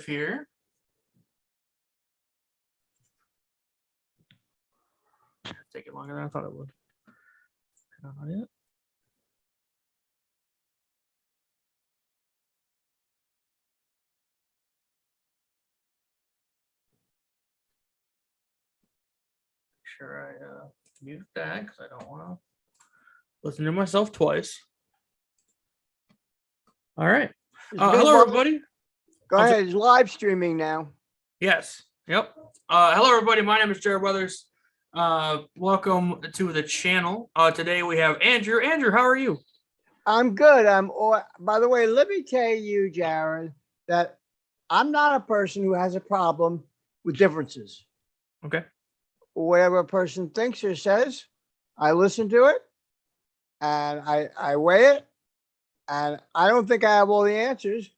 live here. Take it longer than I thought it would. Not yet. Sure, I mute that because I don't want to listen to myself twice. All right. Hello, everybody. Go ahead. It's live streaming now. Yes. Yep. Hello, everybody. My name is Jared Weathers. Welcome to the channel. Today we have Andrew. Andrew, how are you? I'm good. By the way, let me tell you, Jared, that I'm not a person who has a problem with differences. Okay. Whatever a person thinks or says, I listen to it and I weigh it, and I don't think I have all the answers.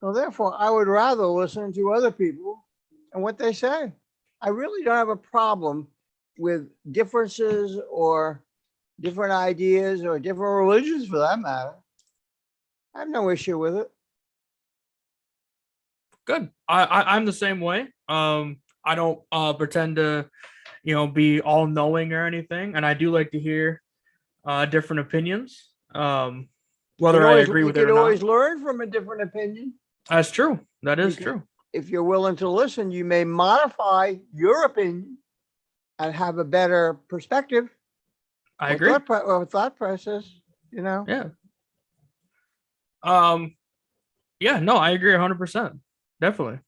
So therefore, I would rather listen to other people and what they say. I really don't have a problem with differences or different ideas or different religions for that matter. I have no issue with it. Good. I'm the same way. I don't pretend to, be all knowing or anything, and I do like to hear different opinions. Whether I agree with it or not. You can always learn from a different opinion. That's true. That is true. If you're willing to listen, you may modify your opinion and have a better perspective. I agree. Thought process, Yeah. Yeah, no, I agree 100%. Definitely.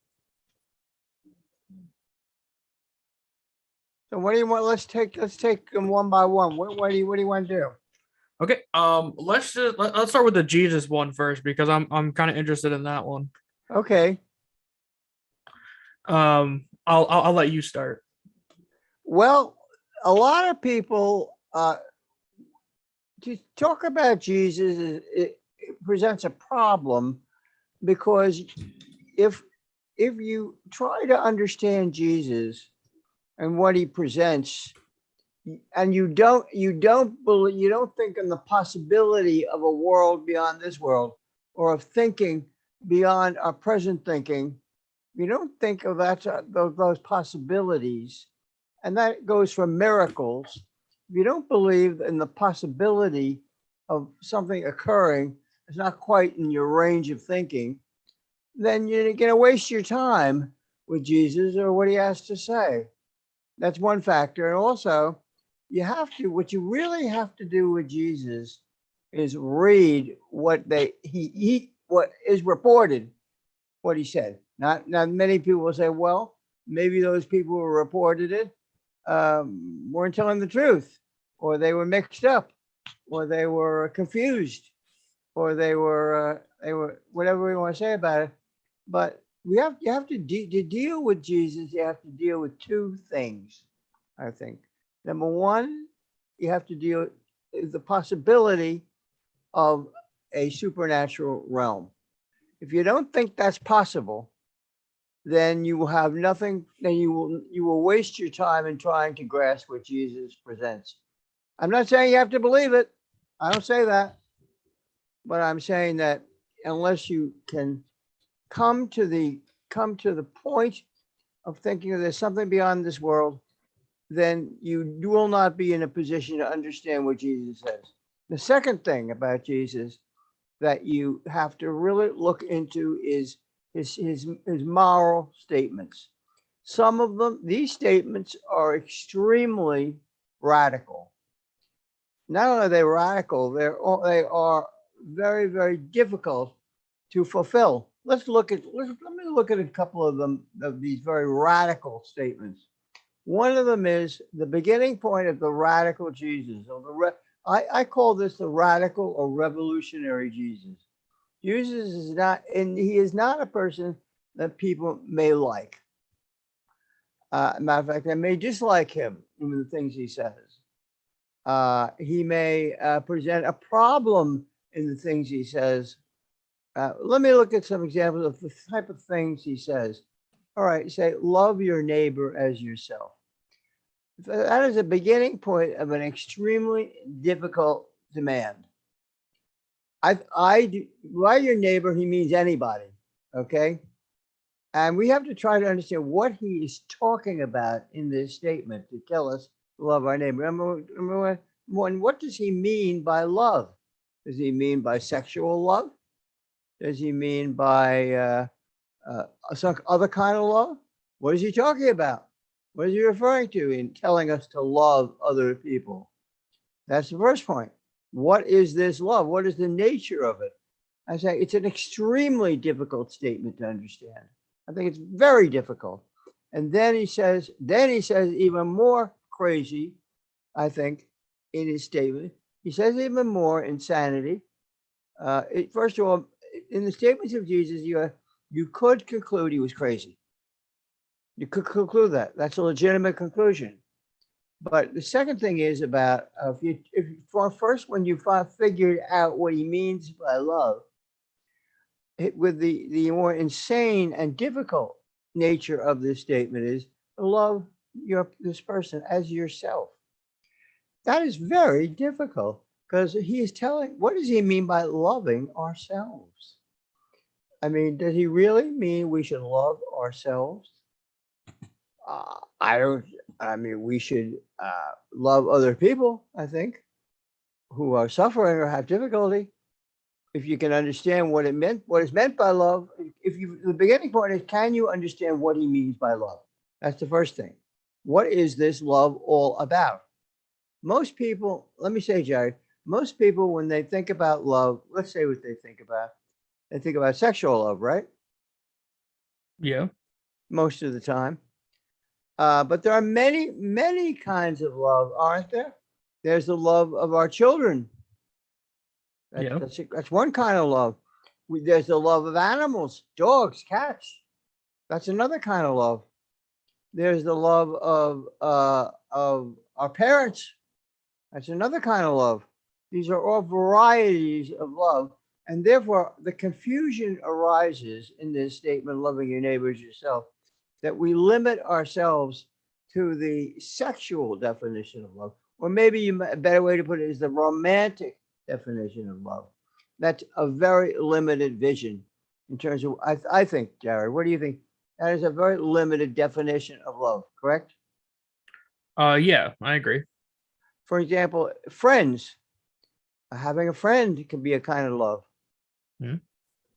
So what do you want? Let's take them one by one. What do you want to do? Okay. Let's start with the Jesus one first because I'm kind of interested in that one. Okay. I'll let you start. Well, a lot of people to talk about Jesus it presents a problem, because if you try to understand Jesus and what he presents, and you don't think in the possibility of a world beyond this world, or of thinking beyond our present thinking, you don't think of those possibilities, and that goes for miracles. If you don't believe in the possibility of something occurring, it's not quite in your range of thinking, then you're going to waste your time with Jesus or what he has to say. That's one factor. And also, what you really have to do with Jesus is read what what is reported, what he said. Not many people will say, well, maybe those people who reported it weren't telling the truth, or they were mixed up, or they were confused, or they were whatever we want to say about it. But you have to deal with Jesus. You have to deal with two things, I think. Number one, you have to deal with the possibility of a supernatural realm. If you don't think that's possible, then you will have nothing. Then you will waste your time in trying to grasp what Jesus presents. I'm not saying you have to believe it. I don't say that. But I'm saying that unless you can come to the point of thinking that there's something beyond this world, then you will not be in a position to understand what Jesus says. The second thing about Jesus that you have to really look into is his moral statements. Some of them, these statements are extremely radical. Not only are they radical, they are very, very difficult to fulfill. Let me look at a couple of them, of these very radical statements. One of them is the beginning point of the radical Jesus. I call this the radical or revolutionary Jesus. Jesus is not, and he is not a person that people may like. Matter of fact, they may dislike him in the things he says. He may present a problem in the things he says. Let me look at some examples of the type of things he says. All right, say, love your neighbor as yourself. That is a beginning point of an extremely difficult demand. By your neighbor, he means anybody, okay? And we have to try to understand what he is talking about in this statement to tell us to love our neighbor. Remember what does he mean by love? Does he mean by sexual love? Does he mean by some other kind of love? What is he talking about? What is he referring to in telling us to love other people? That's the first point. What is this love? What is the nature of it? I say it's an extremely difficult statement to understand. I think it's very difficult. And then he says even more crazy, I think, in his statement. He says even more insanity. First of all, in the statements of Jesus, you could conclude he was crazy. You could conclude that. That's a legitimate conclusion. But the second thing is about first when you figured out what he means by love, with the more insane and difficult nature of this statement is love this person as yourself. That is very difficult because he is telling. What does he mean by loving ourselves? I mean, does he really mean we should love ourselves? I don't. I mean, we should love other people, I think, who are suffering or have difficulty. If you can understand what is meant by love, the beginning point is, can you understand what he means by love? That's the first thing. What is this love all about? Most people, let me say, Jerry, most people, when they think about love, let's say what they think about. They think about sexual love, right? Yeah. Most of the time. But there are many, many kinds of love, aren't there? There's the love of our children. That's one kind of love. There's the love of animals, dogs, cats. That's another kind of love. There's the love of our parents. That's another kind of love. These are all varieties of love. And therefore, the confusion arises in this statement, loving your neighbor as yourself, that we limit ourselves to the sexual definition of love. Or maybe a better way to put it is the romantic definition of love. That's a very limited vision in terms of, I think, Jared, what do you think? That is a very limited definition of love, correct? Yeah, I agree. For example, friends. Having a friend can be a kind of love.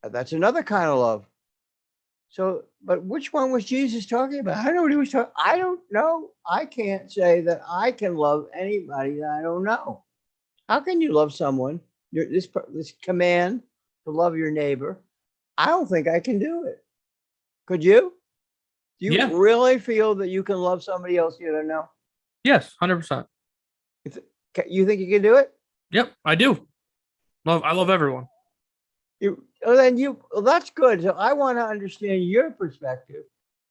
That's another kind of love. So, but which one was Jesus talking about? I don't know what he was talking. I don't know. I can't say that I can love anybody that I don't know. How can you love someone? This command to love your neighbor. I don't think I can do it. Could you? Do you really feel that you can love somebody else you don't know? Yes, 100%. You think you can do it? Yep, I do. I love everyone. That's good. So I want to understand your perspective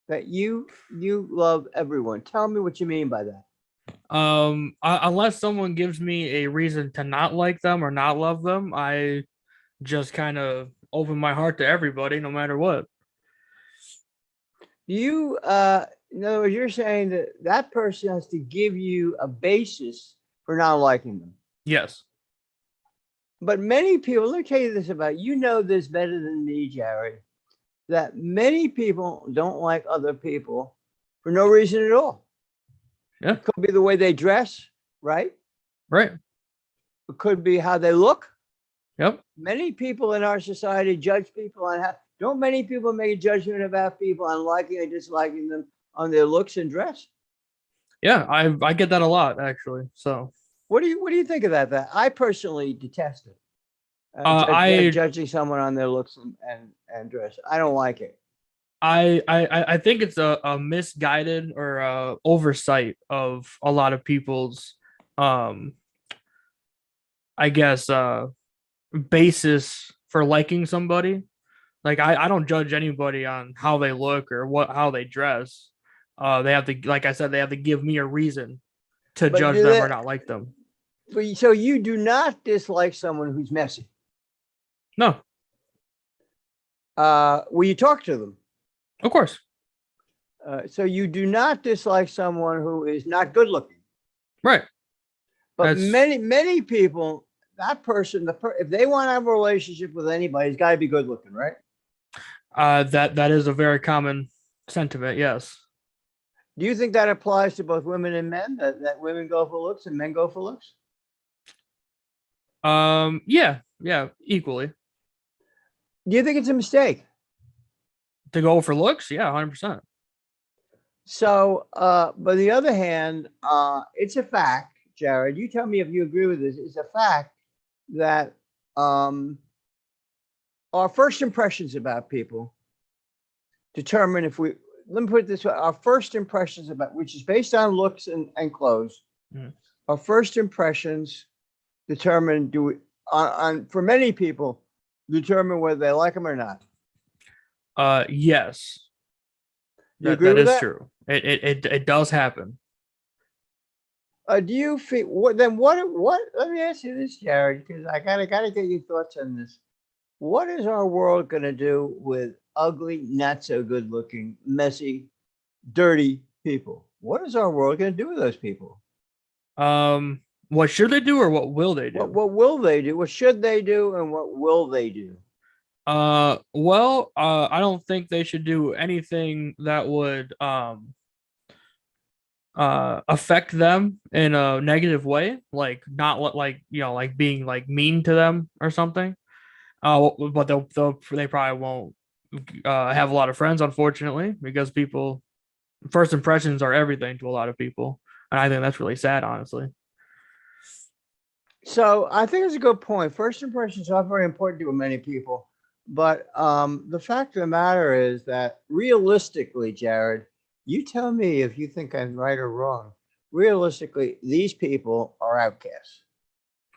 that you love everyone. Tell me what you mean by that. Unless someone gives me a reason to not like them or not love them, I just kind of open my heart to everybody, no matter what. In other words, you're saying that person has to give you a basis for not liking them. Yes. But many people, let me tell you this about, you know this better than me, Jared, that many people don't like other people for no reason at all. Yeah. It could be the way they dress, right? Right. It could be how they look. Yep. Many people in our society judge people on how, don't many people make a judgment about people on liking or disliking them on their looks and dress? Yeah, I get that a lot, actually. So what do you think of that? That I personally detest it. Judging someone on their looks and dress. I don't like it. I think it's a misguided or oversight of a lot of people's I guess basis for liking somebody. Like I don't judge anybody on how they look or how they dress. They have to, like I said, they have to give me a reason to judge them or not like them. So you do not dislike someone who's messy? No. Will you talk to them? Of course. So you do not dislike someone who is not good looking? Right. But many people, that person, if they want to have a relationship with anybody, it's got to be good looking, right? That is a very common sentiment. Yes. Do you think that applies to both women and men? That women go for looks and men go for looks? Yeah. Yeah. Equally Do you think it's a mistake? to go for looks. Yeah. 100%. So, but on the other hand, it's a fact, Jared. You tell me if you agree with this. It's a fact that um, our first impressions about people determine if we. Let me put it this way: our first impressions about, which is based on looks and clothes, Mhm. our first impressions determine do we on for many people determine whether they like them or not. Yes. Do you agree That with is that? true. It does happen. Do you feel what then? What? Let me ask you this, Jared, because I gotta get your thoughts on this. What is our world gonna do with ugly, not so good looking, messy, dirty people? What is our world gonna do with those people? What should they do or what will they do? What will they do? What should they do? And what will they do? I don't think they should do anything that would affect them in a negative way, like not like like being like mean to them or something. But they probably won't have a lot of friends, unfortunately, because people first impressions are everything to a lot of people, and I think that's really sad, honestly. So I think it's a good point. First impressions are very important to many people, but the fact of the matter is that realistically, Jared, you tell me if you think I'm right or wrong. Realistically, these people are outcasts.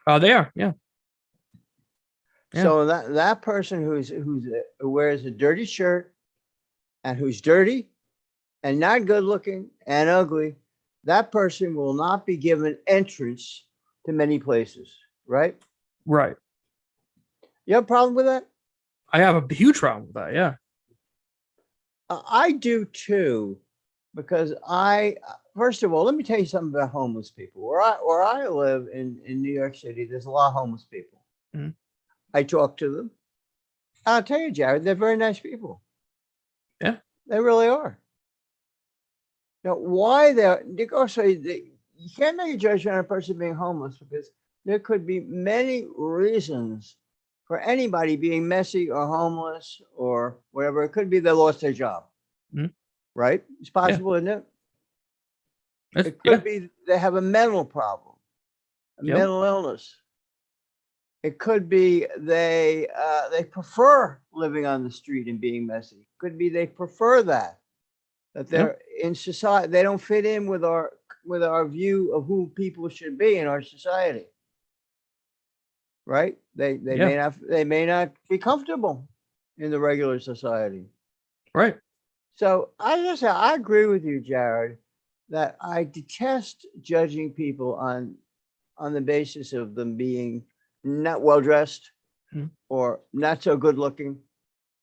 They are, yeah, yeah, So that person who wears a dirty shirt and who's dirty and not good looking and ugly, that person will not be given entrance to many places, right? right. You have a problem with that? I have a huge problem with that. Yeah. I do too, because first of all, let me tell you something about homeless people. Where I live in New York City, there's a lot of homeless people. Mhm. I talk to them. I'll tell you, Jared, they're very nice people. Yeah. They really are. Now, why they're also you can't make a judgment on a person being homeless because there could be many reasons for anybody being messy or homeless or whatever. It could be they lost their job, Mhm. right? It's Yeah. possible, isn't it? It Yeah. could be they have a mental problem, a Yep. mental illness. It could be they prefer living on the street and being messy. It could be they prefer that Yep. they're in society. They don't fit in with our view of who people should be in our society, right? Yeah. They may not be comfortable in the regular society. Right. So I agree with you, Jared, that I detest judging people on the basis of them being not well dressed Mhm. or not so good looking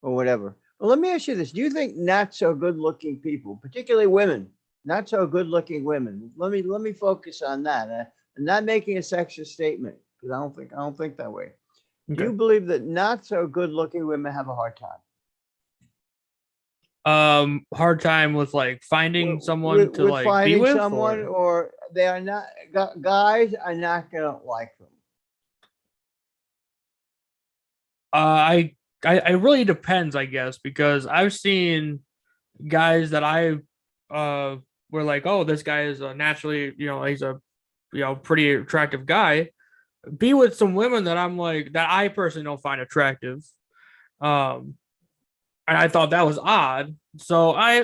or whatever. Well, let me ask you this. Do you think not so good looking people, particularly women, not so good looking women, let me focus on that. I'm not making a sexist statement because I don't think that way. Do Okay. you believe that not so good looking women have a hard time? Hard time with like finding someone to With like be finding with, someone, or or they are not guys are not gonna like them. I it really depends, I guess, because I've seen guys that I uh were like, oh, this guy is naturally, he's a pretty attractive guy. Be with some women that I'm like that I personally don't find attractive. Um, and I thought that was odd. So I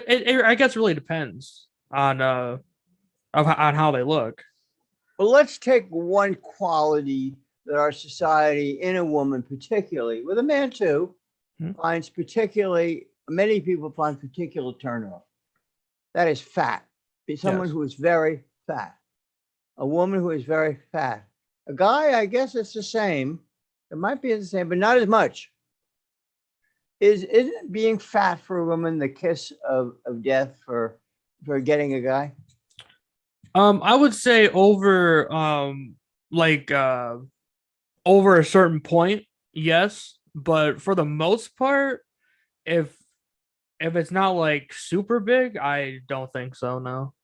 guess it really depends on on how they look. Well, let's take one quality that our society, in a woman particularly, with a man too, Hmm. finds particularly, many people find particular turnoff. That is fat. Be someone Yes. who is very fat. A woman who is very fat. A guy, I guess it's the same. It might be the same, but not as much. Isn't being fat for a woman the kiss of death for getting a guy? I would say over like over a certain point, yes, but for the most part, if it's not like super big, I don't think so. No.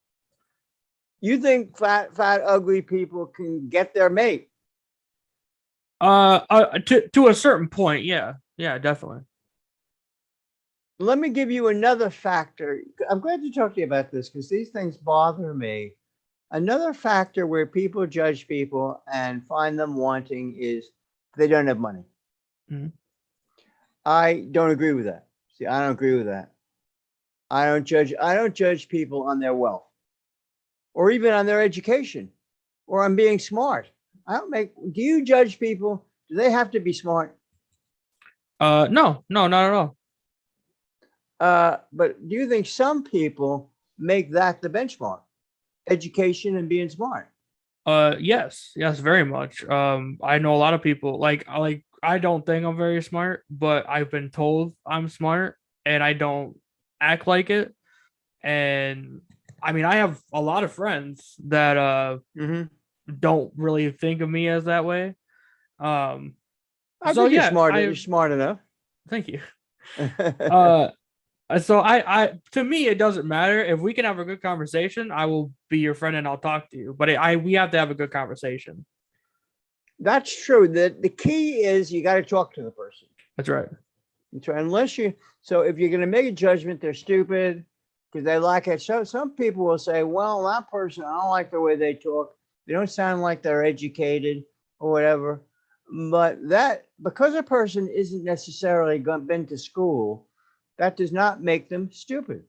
You think fat, ugly people can get their mate? To a certain point, yeah, yeah, definitely. Let me give you another factor. I'm glad to talk to you about this because these things bother me. Another factor where people judge people and find them wanting is they don't have money. Mhm. I don't agree with that. See, I don't agree with that. I don't judge people on their wealth or even on their education or on being smart. Do you judge people? Do they have to be smart? No, no, not at all. But do you think some people make that the benchmark? Education and being smart. Yes, yes, very much. I know a lot of people I don't think I'm very smart, but I've been told I'm smart, and I don't act like it. And I mean, I have a lot of friends that Mm-hmm. don't really think of me as that way. Um, I so think you're yeah, smart. You're I smart enough. thank you. Uh, so I to me it doesn't matter if we can have a good conversation. I will be your friend and I'll talk to you. But we have to have a good conversation. That's true. The key is you got to talk to the person. That's right. That's right. So if you're going to make a judgment, they're stupid because they lack it. So some people will say, well, that person, I don't like the way they talk. They don't sound like they're educated or whatever. But that because a person isn't necessarily been to school, that does not make them stupid.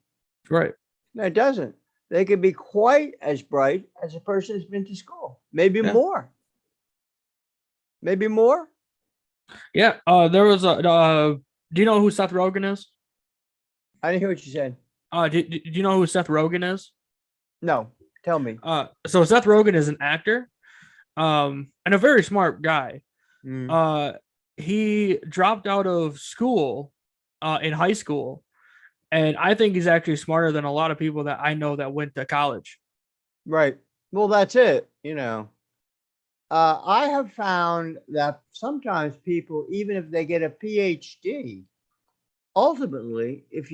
Right. No, it doesn't. They could be quite as bright as a person who's been to school, maybe Yeah. more. Maybe more. Yeah. There was a. Do you know who Seth Rogen is? I didn't hear what you said. Do you know who Seth Rogen is? No, tell me. So Seth Rogen is an actor, and a very smart guy. Mm, Uh, he dropped out of school, in high school, and I think he's actually smarter than a lot of people that I know that went to college. right. Well, that's it. I have found that sometimes people, even if they get a PhD, ultimately, if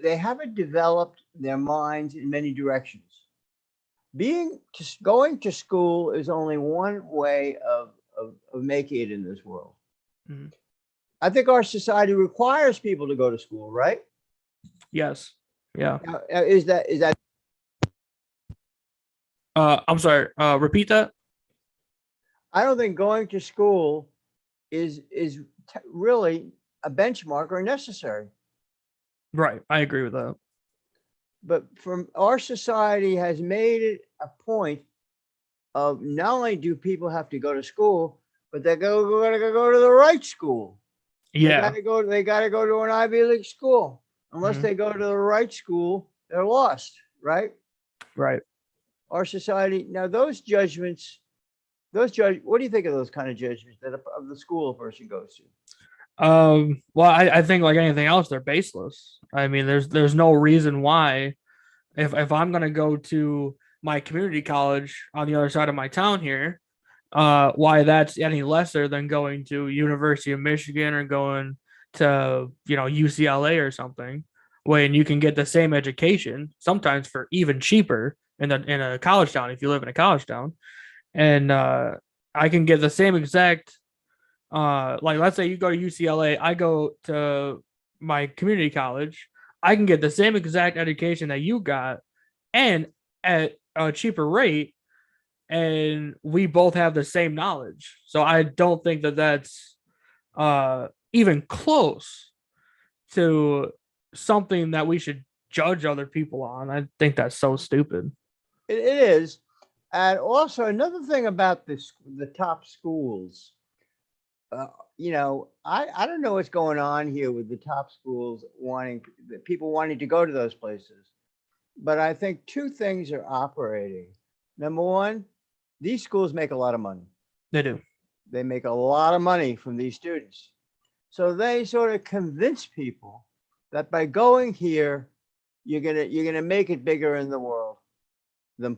they haven't developed their minds in many directions, going to school is only one way of making it in this world. Mhm. I think our society requires people to go to school, right? Yes. Yeah. Now, is that I'm sorry. Repeat that. I don't think going to school is really a benchmark or necessary. Right. I agree with that. But from our society has made it a point of not only do people have to go to school, but they gotta go to the right school. Yeah. They gotta go to an Ivy League school. Unless Mhm. they go to the right school, they're lost, right? Right. Our society now what do you think of those kind of judgments that of the school a person goes to? Well, I think like anything else, they're baseless. I mean, there's no reason why if I'm gonna go to my community college on the other side of my town here, why that's any lesser than going to University of Michigan or going to UCLA or something, when you can get the same education sometimes for even cheaper in a college town if you live in a college town, and I can get the same exact like let's say you go to UCLA, I go to my community college, I can get the same exact education that you got and at a cheaper rate, and we both have the same knowledge. So I don't think that that's even close to something that we should judge other people on. I think that's so stupid. It is. And also another thing about the top schools, uh, I don't know what's going on here with the top schools people wanting to go to those places. But I think two things are operating. Number one, these schools make a lot of money. They do. They make a lot of money from these students. So they sort of convince people that by going here, you're gonna make it bigger in the world than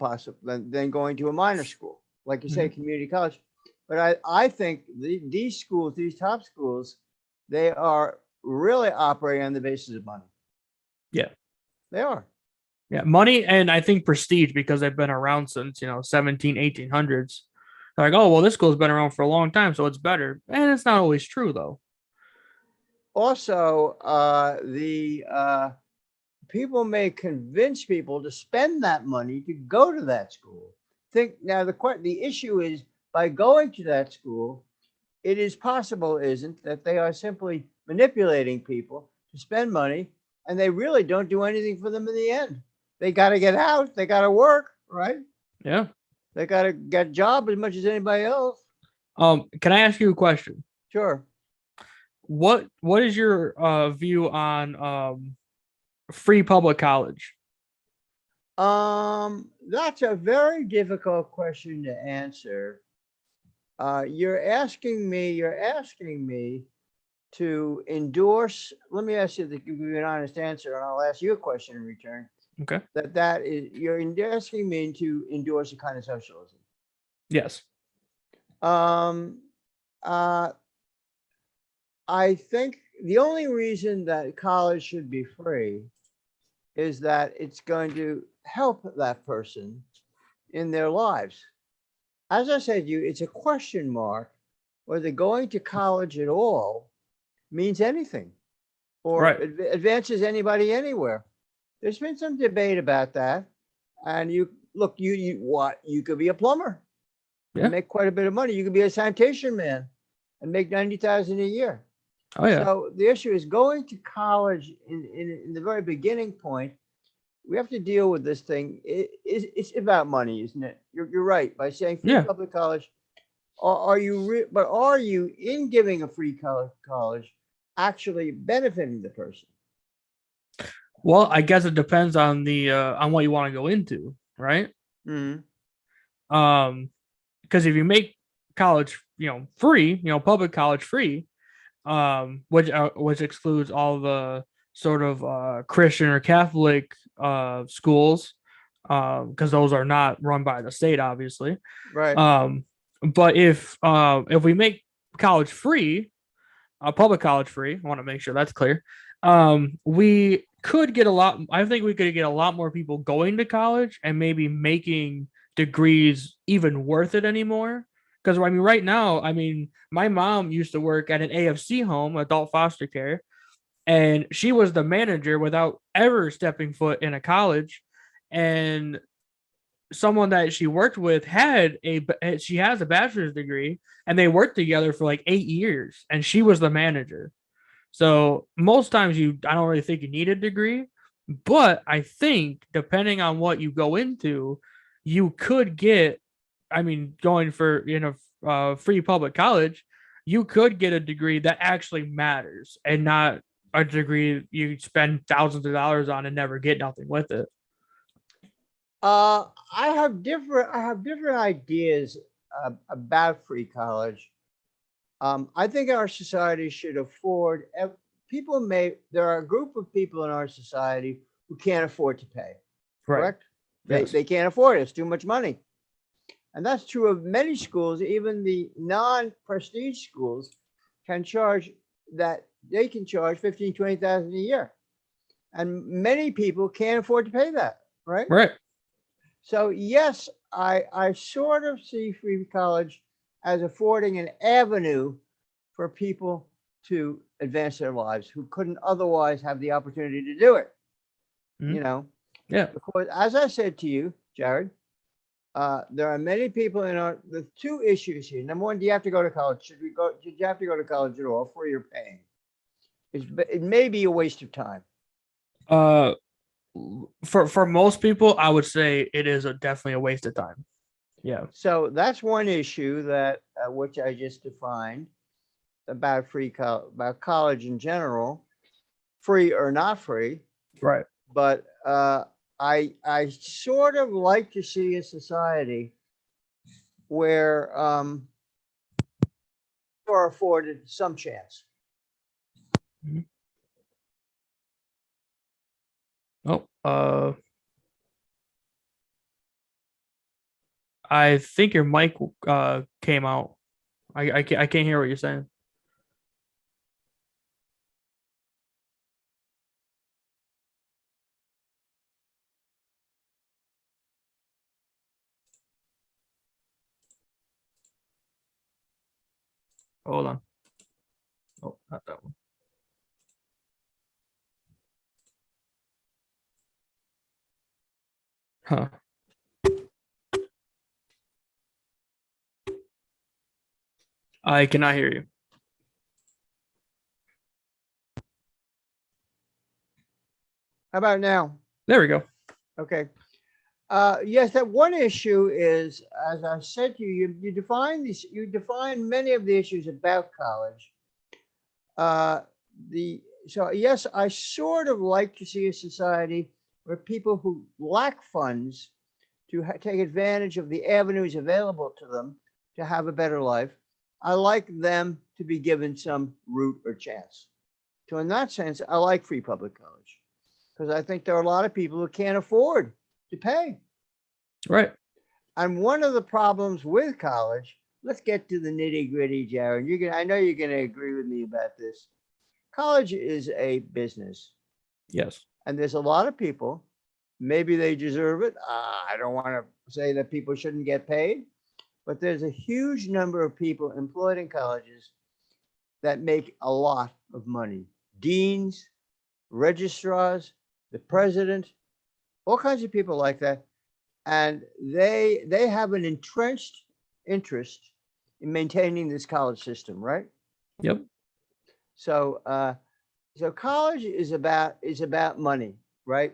going to a minor school, like you say, Mhm. community college. But I think these schools, these top schools, they are really operating on the basis of money. Yeah. They are. Yeah. Money and I think prestige because they've been around since, 17, 1800s. They're like, oh, well, this school's been around for a long time, so it's better. And it's not always true, though. Also, the people may convince people to spend that money to go to that school. Think now the issue is by going to that school, it is possible, isn't that they are simply manipulating people to spend money and they really don't do anything for them in the end. They got to get out, they got to work, right? Yeah. They got to get a job as much as anybody else. Can I ask you a question? Sure. What is your view on free public college? That's a very difficult question to answer. You're asking me to endorse. Let me ask you to give you an honest answer, and I'll ask you a question in return. Okay. That is, you're asking me to endorse a kind of socialism. Yes. Um, uh, I think the only reason that college should be free is that it's going to help that person in their lives. As I said to you, it's a question mark whether going to college at all means anything or Right. advances anybody anywhere. There's been some debate about that. And you look, you could be a plumber and Yeah. make quite a bit of money. You could be a sanitation man and make 90,000 a year. Oh yeah. So the issue is going to college in the very beginning point. We have to deal with this thing. It's about money, isn't it? You're right by saying free Yeah. public college. Are you but are you in giving a free college actually benefiting the person? Well, I guess it depends on the on what you want to go into, right? Mm-hmm. Because if you make college, free, public college free, which excludes all the sort of Christian or Catholic schools, because those are not run by the state, obviously. Right. But if we make college free, public college free, I want to make sure that's clear. We could get a lot. I think we could get a lot more people going to college and maybe making degrees even worth it anymore. Because I mean, right now, I mean, my mom used to work at an AFC home, adult foster care, and she was the manager without ever stepping foot in a college. And someone that she worked with she has a bachelor's degree, and they worked together for like 8 years, and she was the manager. So most times I don't really think you need a degree, but I think depending on what you go into, you could get. I mean, going for free public college, you could get a degree that actually matters and not a degree you spend thousands of dollars on and never get nothing with it. I have different ideas about free college. I think our society should afford people may there are a group of people in our society who can't afford to pay. Right. Correct? Yes. They can't afford it. It's too much money. And that's true of many schools, even the non-prestige schools can charge that they can charge 15, 20,000 a year. And many people can't afford to pay that, right? Right. So yes, I sort of see free college as affording an avenue for people to advance their lives who couldn't otherwise have the opportunity to do it. Mm-hmm. Yeah. Because as I said to you, Jared, there are many people in the two issues here. Number one, do you have to go to college? Should you have to go to college at all for your paying? It may be a waste of time. For most people, I would say it is definitely a waste of time. Yeah. So that's one issue that which I just defined about about college in general, free or not free. Right. But I sort of like to see a society where are afforded some chance. Mm-hmm. Oh, I think your mic came out. I can't hear what you're saying. Hold on. Oh, not that one. Huh. I cannot hear you. How about now? There we go. Okay. Yes, that one issue is, as I said to you, you define many of the issues about college. Uh, so yes, I sort of like to see a society where people who lack funds to take advantage of the avenues available to them to have a better life, I like them to be given some route or chance. So in that sense, I like free public college because I think there are a lot of people who can't afford to pay. Right. And one of the problems with college, let's get to the nitty gritty, Jared. I know you're gonna agree with me about this. College is a business, Yes. and there's a lot of people. Maybe they deserve it. I don't want to say that people shouldn't get paid, but there's a huge number of people employed in colleges that make a lot of money. Deans, registrars, the president, all kinds of people like that, and they have an entrenched interest in maintaining this college system, right? Yep. So so college is about money, right?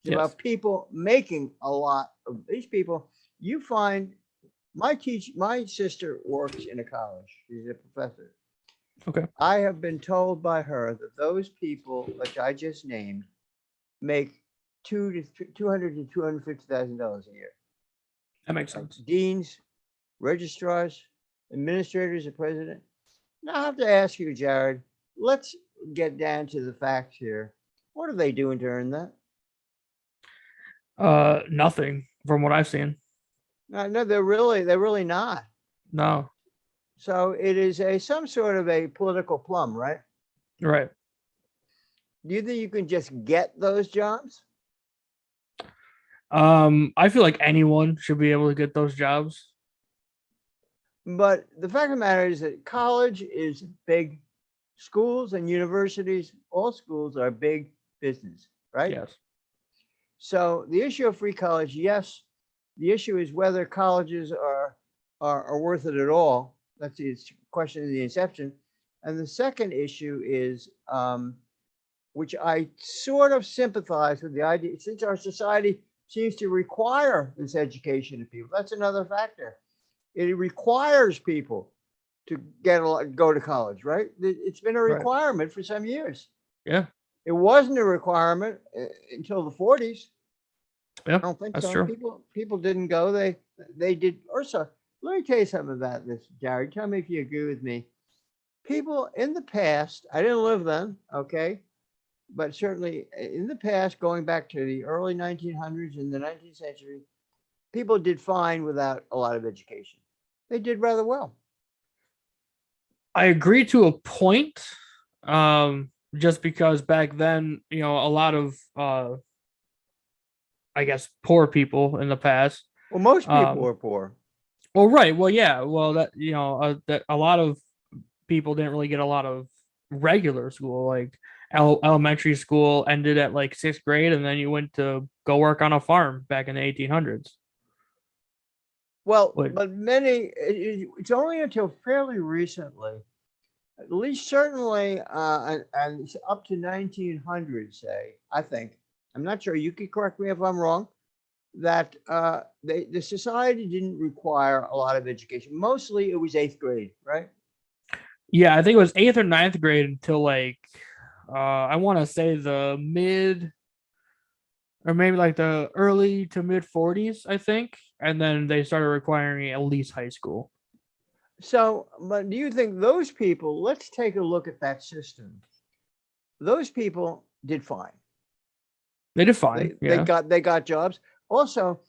It's Yes. about people making a lot of these people. You find my sister works in a college. She's a professor. Okay. I have been told by her that those people, which I just named, make $200,000 to $250,000 a year. That makes Like sense. deans, registrars, administrators, the president. Now I have to ask you, Jared, let's get down to the facts here. What are they doing to earn that? Nothing from what I've seen. No, they're really not. No. So it is some sort of a political plum, right? Right. Do you think you can just get those jobs? I feel like anyone should be able to get those jobs. But the fact of the matter is that college is big. Schools and universities, all schools are big business, right? Yes. So the issue of free college, yes, the issue is whether colleges are worth it at all. That's the question of the inception. And the second issue is, which I sort of sympathize with the idea, since our society seems to require this education of people. That's another factor. It requires people to go to college, right? It's been a Right. requirement for some years. Yeah. It wasn't a requirement until the 40s. Yeah. I don't think That's so. true. People didn't go. They did. Ursa, let me tell you something about this, Jared. Tell me if you agree with me. People in the past, I didn't live then, okay, but certainly in the past, going back to the early 1900s and the 19th century, people did fine without a lot of education. They did rather well. I agree to a point. Just because back then, a lot of I guess poor people in the past. Well, most people Um, were poor. well, right. Well, yeah. Well, that a lot of people didn't really get a lot of regular school. Like elementary school ended at like sixth grade, and then you went to go work on a farm back in the 1800s. Well, But but it's only until fairly recently, at least certainly, and it's up to 1900, say, I think. I'm not sure. You could correct me if I'm wrong. That the society didn't require a lot of education. Mostly it was eighth grade, right? yeah, I think it was eighth or ninth grade until like I want to say the mid or maybe like the early to mid 40s, I think, and then they started requiring at least high school. So, but do you think those people, let's take a look at that system. Those people did fine. They did They fine, they yeah. got they got jobs. Also,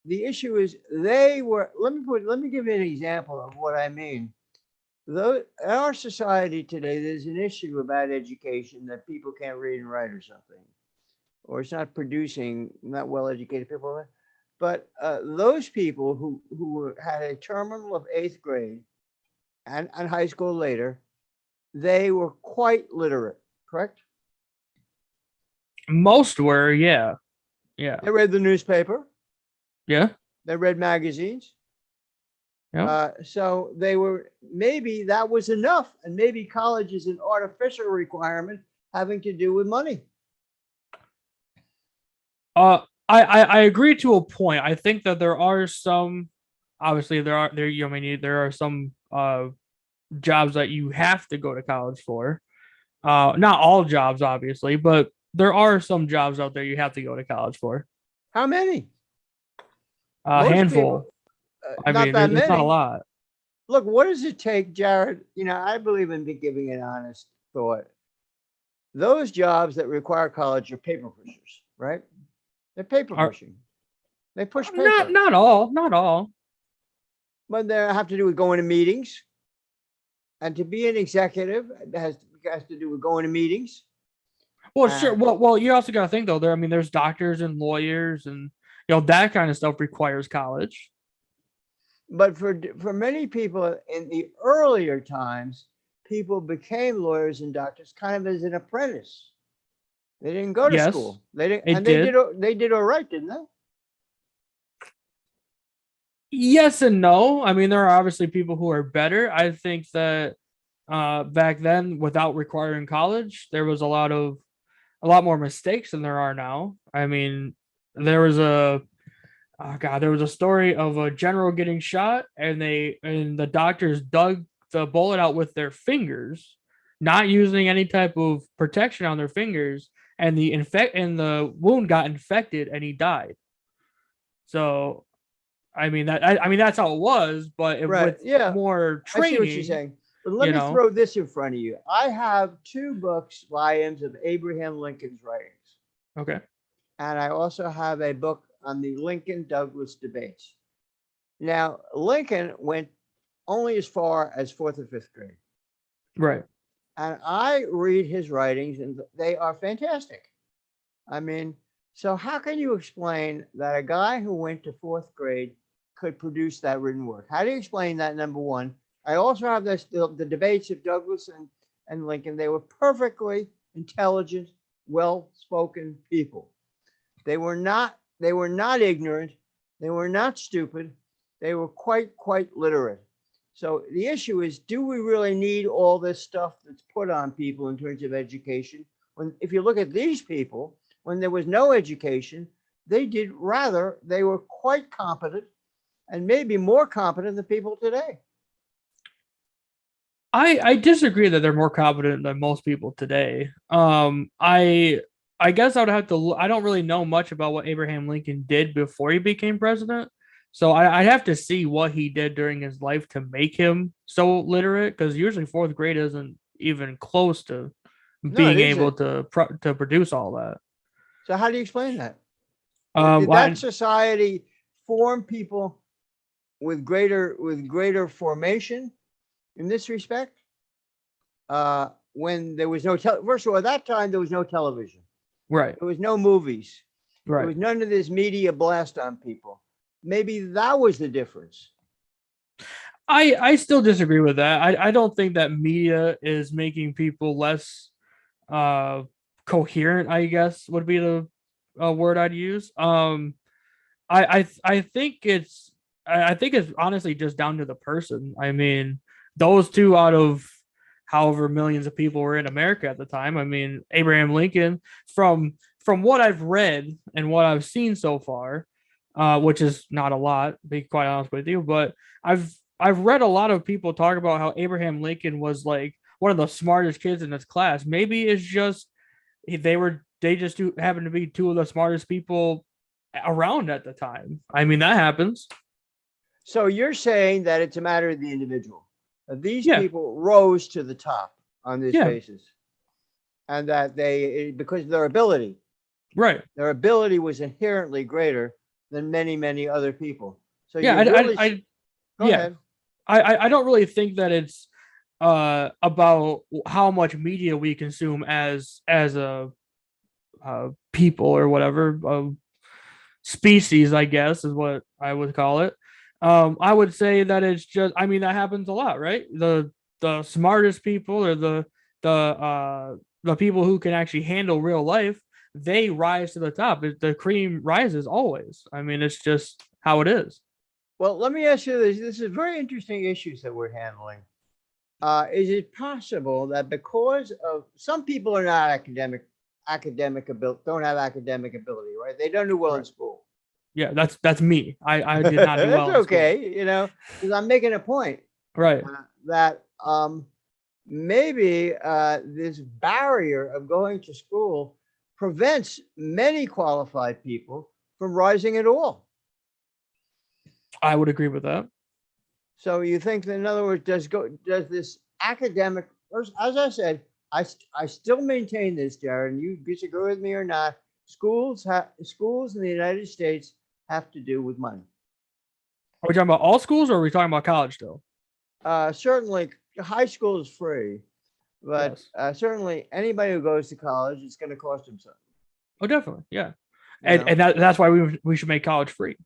the issue is they were. Let me give you an example of what I mean. Though in our society today, there's an issue about education that people can't read and write or something, or it's not producing not well educated people. But those people who had a terminal of eighth grade and high school later, they were quite literate, correct? Most were, yeah, yeah, They read the newspaper, yeah, they read magazines. yeah. So they were, maybe that was enough, and maybe college is an artificial requirement having to do with money. I agree to a point. I think that there are some, obviously there are some jobs that you have to go to college for. Not all jobs, obviously, but there are some jobs out there you have to go to college for. How many? A Most people, handful. I not mean, that there's not a many. lot. Look, what does it take, Jared? I believe in giving an honest thought. Those jobs that require college are paper pushers, right? They're paper Are pushing. They push not paper. not all, not all. But they have to do with going to meetings. And to be an executive has to do with going to meetings. Well, sure. Uh, Well, you also got to think though. I mean, there's doctors and lawyers, and that kind of stuff requires college. but for many people in the earlier times, people became lawyers and doctors kind of as an apprentice. They didn't go to Yes, school. They didn't, it and did. they did all right, didn't they? Yes and no. I mean, there are obviously people who are better. I think that back then, without requiring college, there was a lot more mistakes than there are now. I mean, there was a oh god, there was a story of a general getting shot, and the doctors dug the bullet out with their fingers, not using any type of protection on their fingers, and the wound got infected, and he died. So I mean I mean that's how it was, but Right. with Yeah. more I see what you're training, saying. But let you me know. throw this in front of you. I have two volumes of Abraham Lincoln's writings. Okay. And I also have a book on the Lincoln Douglas debates. Now, Lincoln went only as far as fourth or fifth grade. Right. And I read his writings, and they are fantastic. I mean, so how can you explain that a guy who went to fourth grade could produce that written work? How do you explain that, number one? I also have the debates of Douglas and Lincoln. They were perfectly intelligent, well-spoken people. They were not ignorant. They were not stupid. They were quite literate. So the issue is, do we really need all this stuff that's put on people in terms of education? When, if you look at these people, when there was no education, they were quite competent, and maybe more competent than people today. I disagree that they're more competent than most people today. I guess I would have to. I don't really know much about what Abraham Lincoln did before he became president, so I'd have to see what he did during his life to make him so literate. Because usually fourth grade isn't even close to No, it being able isn't. to produce all that. So how do you explain that? Did that I, society form people with greater formation in this respect? When there was no first of all, at that time there was no television, right, there was no movies, there right. was none of this media blast on people. Maybe that was the difference. I still disagree with that. I don't think that media is making people less uh coherent, I guess would be the word I'd use. I think I think it's honestly just down to the person. I mean, those two out of however millions of people were in America at the time. I mean, Abraham Lincoln, from what I've read and what I've seen so far, which is not a lot, to be quite honest with you, but I've read a lot of people talk about how Abraham Lincoln was like one of the smartest kids in his class. Maybe it's just they just happen to be two of the smartest people around at the time. I mean, that happens. So you're saying that it's a matter of the individual. These Yeah, people rose to the top on this yeah, basis, and that because of right. their ability was inherently greater than many other people. So Yeah, you really go yeah, ahead. I don't really think that it's about how much media we consume as a people or whatever species, I guess is what I would call it. I would say that it's just, I mean, that happens a lot, right? The smartest people, or the people who can actually handle real life, they rise to the top. The cream rises always. I mean, it's just how it is. Well, let me ask you this. This is very interesting issues that we're handling. Is it possible that because of some people are not academic ability, don't have academic ability, right? They don't do well in Right. school. Yeah, that's me. I did not do That's well in school. okay, because I'm making a point Right. that maybe this barrier of going to school prevents many qualified people from rising at all. I would agree with that. So you think that, in other words, does this academic, as I said, I still maintain this, Jared, and you disagree with me or not, schools in the United States have to do with money. Are we talking about all schools, or are we talking about college still? Certainly, high school is free, but Yes. certainly anybody who goes to college, it's going to cost them something. Oh, definitely. Yeah. You know. And that's why we should make college free.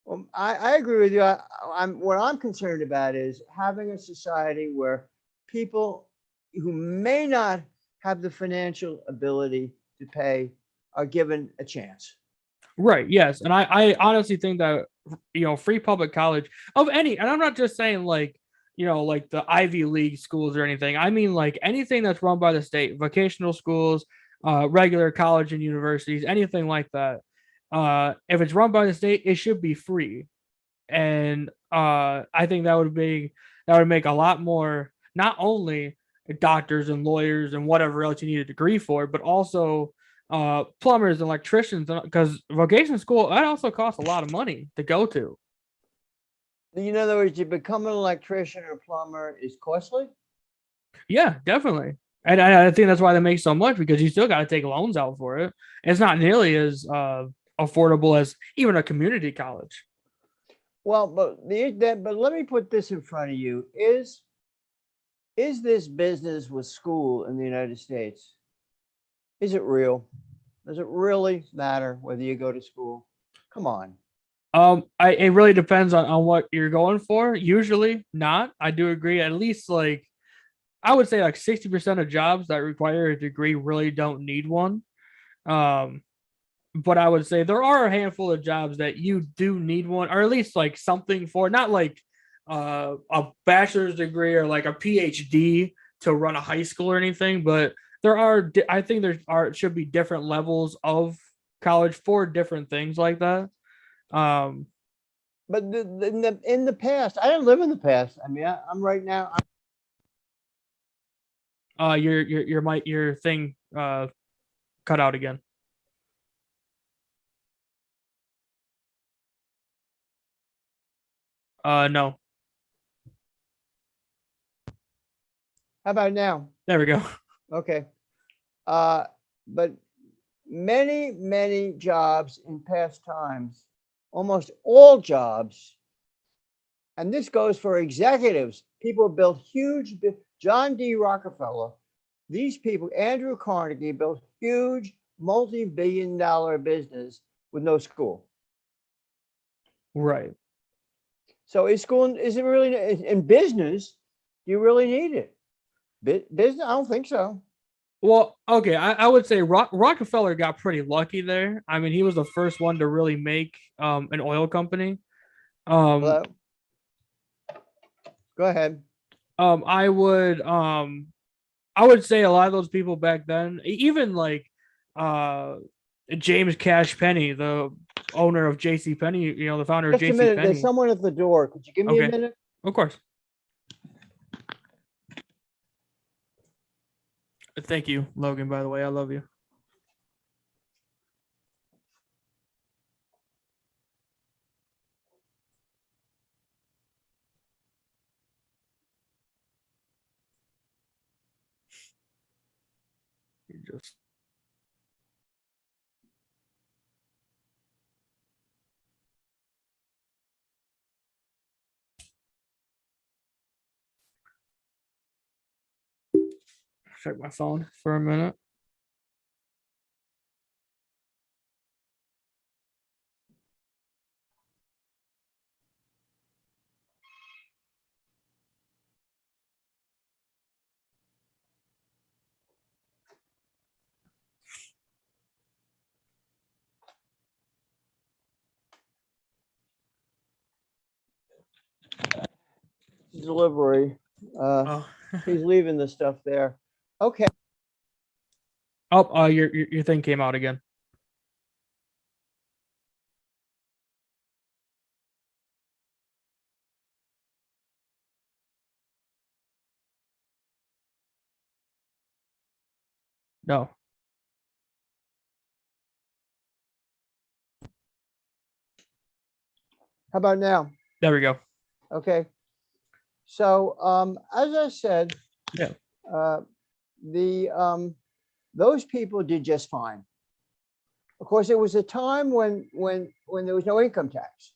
Well, I agree with you. What I'm concerned about is having a society where people who may not have the financial ability to pay are given a chance. Right. Yes. And I honestly think that, free public college of any, and I'm not just saying like, like the Ivy League schools or anything. I mean like anything that's run by the state, vocational schools, regular college and universities, anything like that. If it's run by the state, it should be free. And I think that would make a lot more, not only doctors and lawyers and whatever else you need a degree for, but also plumbers and electricians, because vocational school, that also costs a lot of money to go to. In other words, to become an electrician or plumber is costly. Yeah, definitely. And I think that's why they make so much, because you still got to take loans out for it. It's not nearly as affordable as even a community college. Well, but let me put this in front of you: is this business with school in the United States? Is it real? Does it really matter whether you go to school? Come on. It really depends on what you're going for. Usually not. I do agree. At least like I would say like 60% of jobs that require a degree really don't need one. Um, but I would say there are a handful of jobs that you do need one, or at least like something for, not like a bachelor's degree or like a PhD to run a high school or anything, but I think should be different levels of college for different things like that. Um, But in the past, I didn't live in the past. I mean, I'm right now. your thing cut out again. No. How about now? There we go. Okay. Uh, but many jobs in past times, almost all jobs, and this goes for executives. People built huge. John D. Rockefeller. These people, Andrew Carnegie, built huge multi-billion-dollar business with no school. Right. So is it really in business? Do you really need it? Business? I don't think so. Well, okay, I would say Rockefeller got pretty lucky there. I mean, he was the first one to really make an oil company. Um, Hello? Go ahead. um, I would um, I would say a lot of those people back then, even like uh, James Cash Penny, the owner of J.C. Penney, the founder of Just a J.C. minute. There's Penney. someone at the door. Could you give me a Okay, minute? of course. Thank you, Logan. By the way, I love you. You just check my phone for a minute. delivery. Oh, He's leaving the stuff there. Okay. oh, your thing came out again. No, How about now? there we go. Okay. So, as I said, Yeah. uh, those people did just fine. Of course, it was a time when there was no income tax.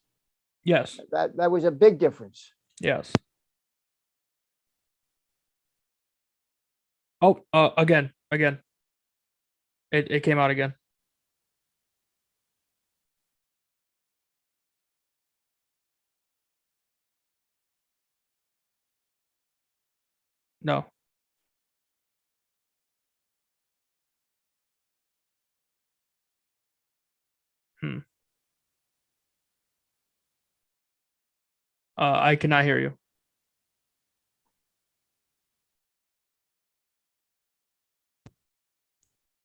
Yes. That was a big difference. Yes. Oh, again. It came out again. No. Hmm. I cannot hear you.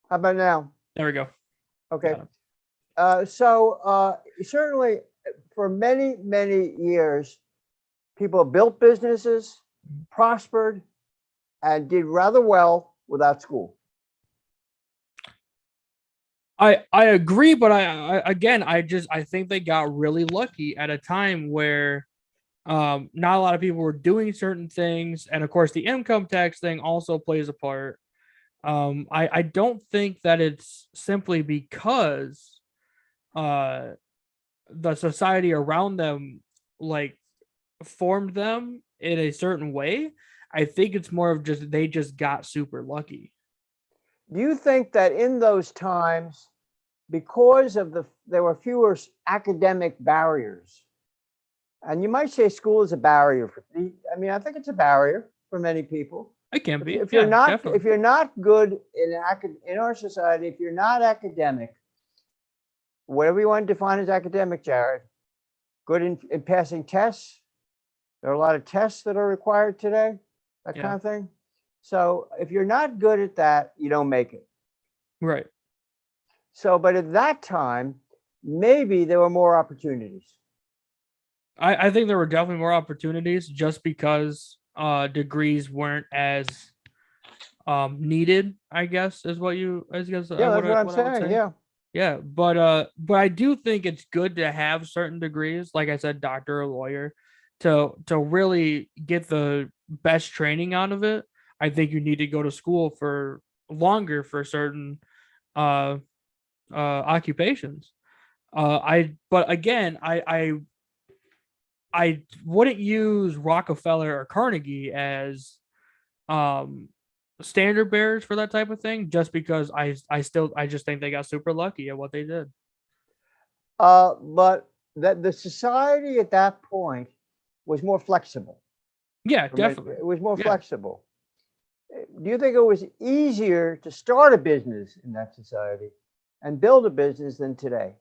How about now? There we go. Okay. Got him. Certainly for many, many years, people built businesses, prospered, and did rather well without school. I agree, but I again I think they got really lucky at a time where not a lot of people were doing certain things, and of course the income tax thing also plays a part. I don't think that it's simply because uh the society around them like formed them in a certain way. I think it's more of just they just got super lucky. Do you think that in those times, because of there were fewer academic barriers, and you might say school is a barrier for, I mean, I think it's a barrier for many people. It can be, If you're yeah, not, definitely. if you're not good in our society, if you're not academic, whatever you want to define as academic, Jared, good in passing tests. There are a lot of tests that are required today, that Yeah, kind of thing. So if you're not good at that, you don't make it. right. So, but at that time, maybe there were more opportunities. I think there were definitely more opportunities just because degrees weren't as needed, I guess is what you I guess Yeah, that's what I'm what I would saying. say. Yeah. Yeah, but I do think it's good to have certain degrees, like I said, doctor or lawyer, to really get the best training out of it. I think you need to go to school for longer for certain uh occupations. I but again, I wouldn't use Rockefeller or Carnegie as um standard bearers for that type of thing just because I just think they got super lucky at what they did. But that the society at that point was more flexible. Yeah, definitely. It was more Yeah. flexible. Do you think it was easier to start a business in that society and build a business than today?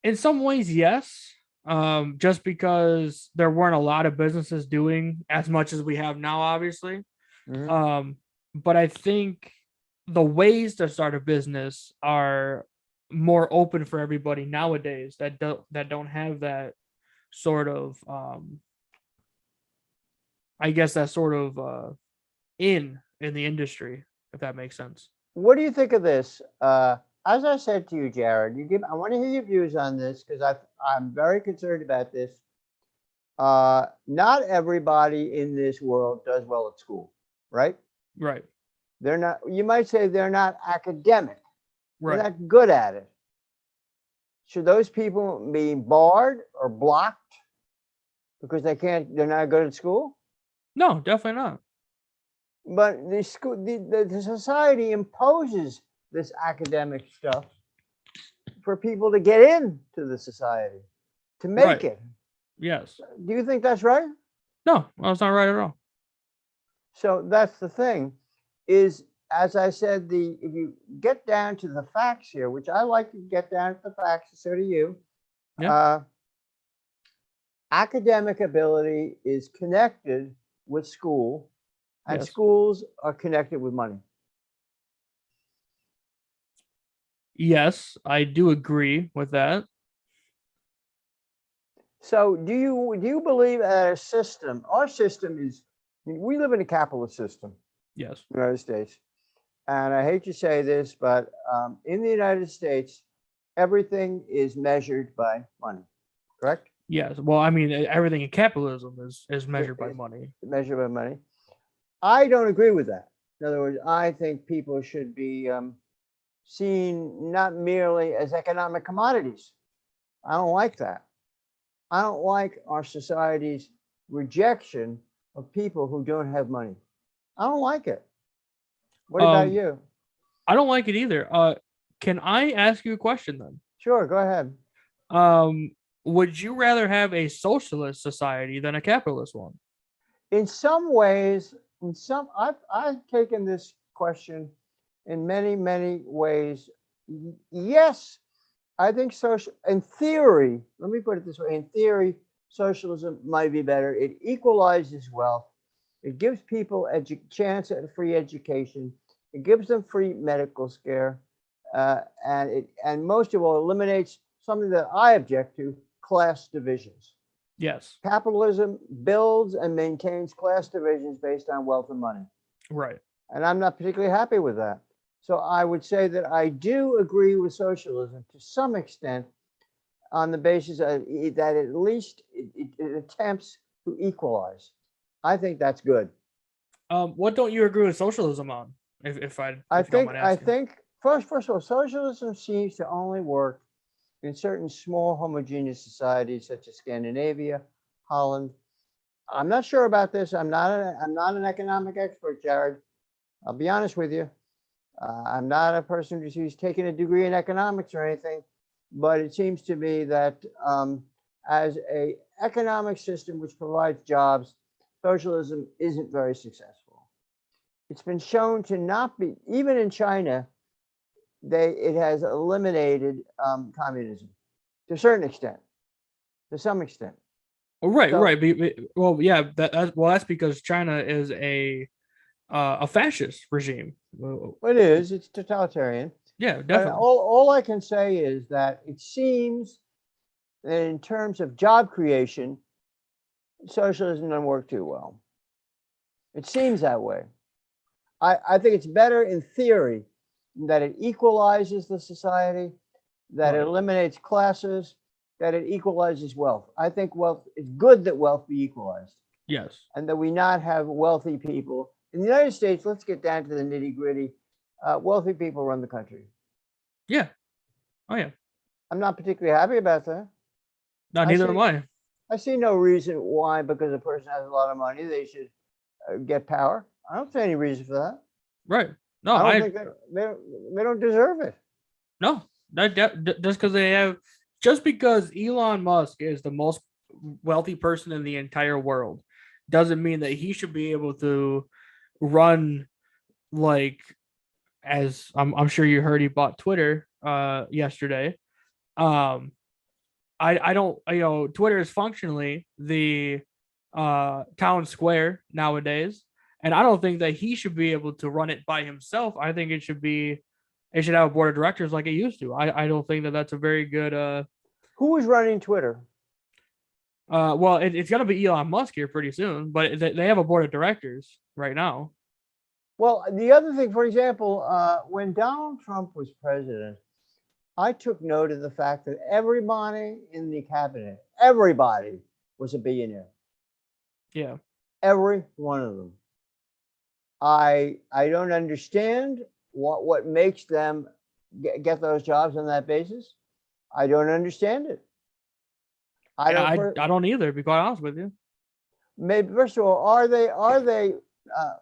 In some ways, yes. Just because there weren't a lot of businesses doing as much as we have now, obviously. Mm-hmm. Um, but I think the ways to start a business are more open for everybody nowadays that don't have that sort of I guess that sort of in the industry, if that makes sense. What do you think of this? As I said to you, Jared, I want to hear your views on this because I'm very concerned about this. Not everybody in this world does well at school, right? Right. They're not. You might say they're not academic. They're Right. not good at it. Should those people be barred or blocked because they're not good at school? No, definitely not. But the society imposes this academic stuff for people to get into the society, to make Right. it. Yes. Do you think that's right? No, that's not right at all. So that's the thing, is as I said, if you get down to the facts here, which I like to get down to the facts, so do you. Yeah. Uh, academic ability is connected with school, and Yes. schools are connected with money. Yes, I do agree with that. So do you believe that a system, our system is, we live in a capitalist system Yes. in the United States. And I hate to say this, but in the United States, everything is measured by money, correct? Yes. Well, I mean, everything in capitalism is measured by It's money. measured by money. I don't agree with that. In other words, I think people should be seen not merely as economic commodities. I don't like that. I don't like our society's rejection of people who don't have money. I don't like it. What about Um, you? I don't like it either. Can I ask you a question then? Sure, go ahead. Um, would you rather have a socialist society than a capitalist one? In some ways, I've taken this question in many ways. Yes, I think social, in theory, let me put it this way, in theory, socialism might be better. It equalizes wealth. It gives people chance at a free education. It gives them free medical care, and most of all eliminates something that I object to: class divisions. Yes. Capitalism builds and maintains class divisions based on wealth and money. Right. And I'm not particularly happy with that. So I would say that I do agree with socialism to some extent on the basis of that at least it attempts to equalize. I think that's good. What don't you agree with socialism on? I If you don't think mind I asking. think first of all, socialism seems to only work in certain small homogeneous societies such as Scandinavia, Holland. I'm not sure about this. I'm not an economic expert, Jared. I'll be honest with you. I'm not a person who's taken a degree in economics or anything, but it seems to me that as a economic system which provides jobs, socialism isn't very successful. It's been shown to not be. Even in China, it has eliminated communism to a certain extent, to some extent. Oh, right, So right. Well, yeah. That's because China is a fascist regime. Well, it is. It's totalitarian. yeah, But definitely. all I can say is that it seems that in terms of job creation, socialism doesn't work too well. It seems that way. I think it's better in theory that it equalizes the society, that it Right. eliminates classes, that it equalizes wealth. I think wealth, it's good that wealth be equalized Yes. and that we not have wealthy people. In the United States, let's get down to the nitty gritty. Wealthy people run the country. Yeah. Oh yeah. I'm not particularly happy about that. No, I neither am see I. I see no reason why, because a person has a lot of money, they should get power. I don't see any reason for that. Right. No, I don't I think they don't deserve it. no. Just because they have, just because Elon Musk is the most wealthy person in the entire world, doesn't mean that he should be able to run, like, as I'm sure you heard, he bought Twitter yesterday. Um, I don't, Twitter is functionally the town square nowadays, and I don't think that he should be able to run it by himself. I think it should have a board of directors like it used to. I don't think that that's a very good Who is running Twitter? well, it's gonna be Elon Musk here pretty soon, but they have a board of directors right now. Well, the other thing, for example, when Donald Trump was president, I took note of the fact that everybody in the cabinet, everybody was a billionaire. Yeah. Every one of them. I don't understand what makes them get those jobs on that basis. I don't understand it. I Yeah, don't. I don't either, to be quite honest with you. Maybe first of all, are they?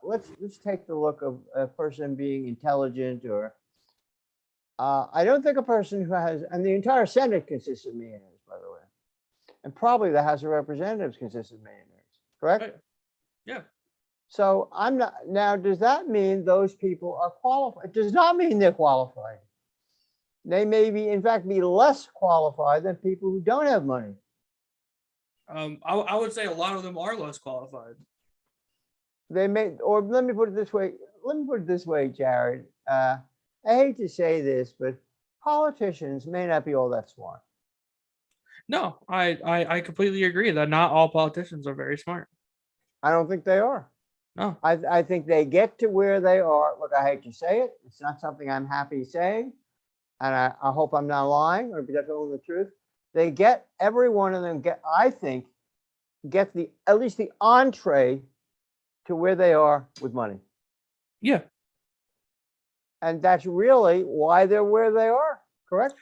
Let's take the look of a person being intelligent, or I don't think a person who has, and the entire Senate consists of millionaires, by the way, and probably the House of Representatives consists of millionaires. Correct. Right. Yeah. So I'm not now. Does that mean those people are qualified? It does not mean they're qualified. They may be, in fact, be less qualified than people who don't have money. I would say a lot of them are less qualified. They may, or let me put it this way. Let me put it this way, Jared. I hate to say this, but politicians may not be all that smart. No, I completely agree that not all politicians are very smart. I don't think they are. No. I think they get to where they are. Look, I hate to say it. It's not something I'm happy saying. And I hope I'm not lying or telling the truth. They get, every one of them get, I think, get the, at least the entree to where they are with money. Yeah. And that's really why they're where they are, correct?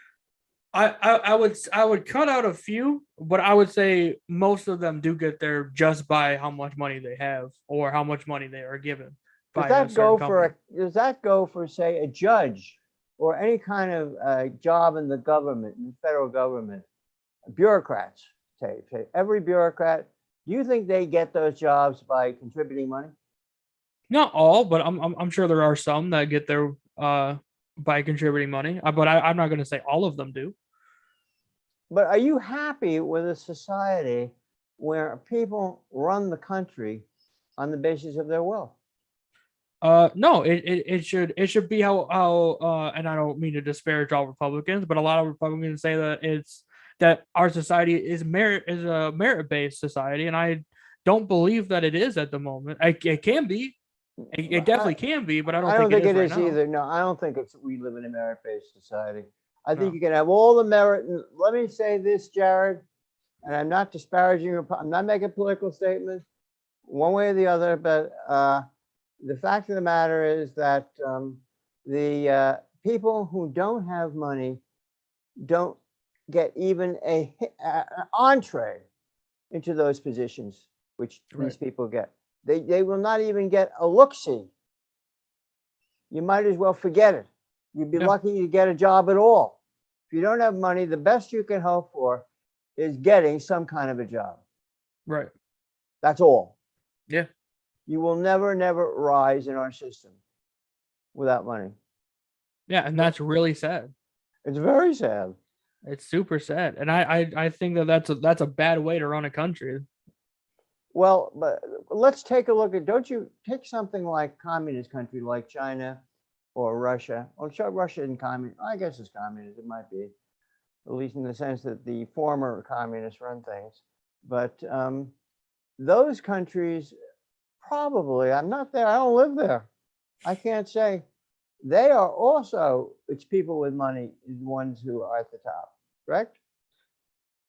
I would cut out a few, but I would say most of them do get there just by how much money they have or how much money they are given Does by a that certain go for company. does that go for, say, a judge or any kind of job in the government, in the federal government? Bureaucrats, say every bureaucrat. Do you think they get those jobs by contributing money? Not all, but I'm sure there are some that get there by contributing money. But I'm not going to say all of them do. But are you happy with a society where people run the country on the basis of their wealth? No, it should be how and I don't mean to disparage all Republicans, but a lot of Republicans say that it's that our society is a merit based society, and I don't believe that it is at the moment. It can be, it definitely can be, but I don't I don't think it think is it right is now. either. No, I don't think it's we live in a merit-based society. I think No. you can have all the merit. And let me say this, Jared, and I'm not disparaging. I'm not making political statements one way or the other. But the fact of the matter is that the people who don't have money don't get even an entree into those positions, which Right. these people get. They will not even get a look-see. You might as well forget it. You'd be Yeah. lucky to get a job at all. If you don't have money, the best you can hope for is getting some kind of a job. Right. That's all. Yeah. You will never, never rise in our system without money. Yeah, and that's really sad. It's very sad. It's super sad, and I think that that's a bad way to run a country. Well, but let's take a look at, don't you take something like communist country like China or Russia? Well, Russia isn't communist. I guess it's communist. It might be, at least in the sense that the former communists run things. But those countries probably, I'm not there, I don't live there. I can't say. They are also, it's people with money, the ones who are at the top, correct?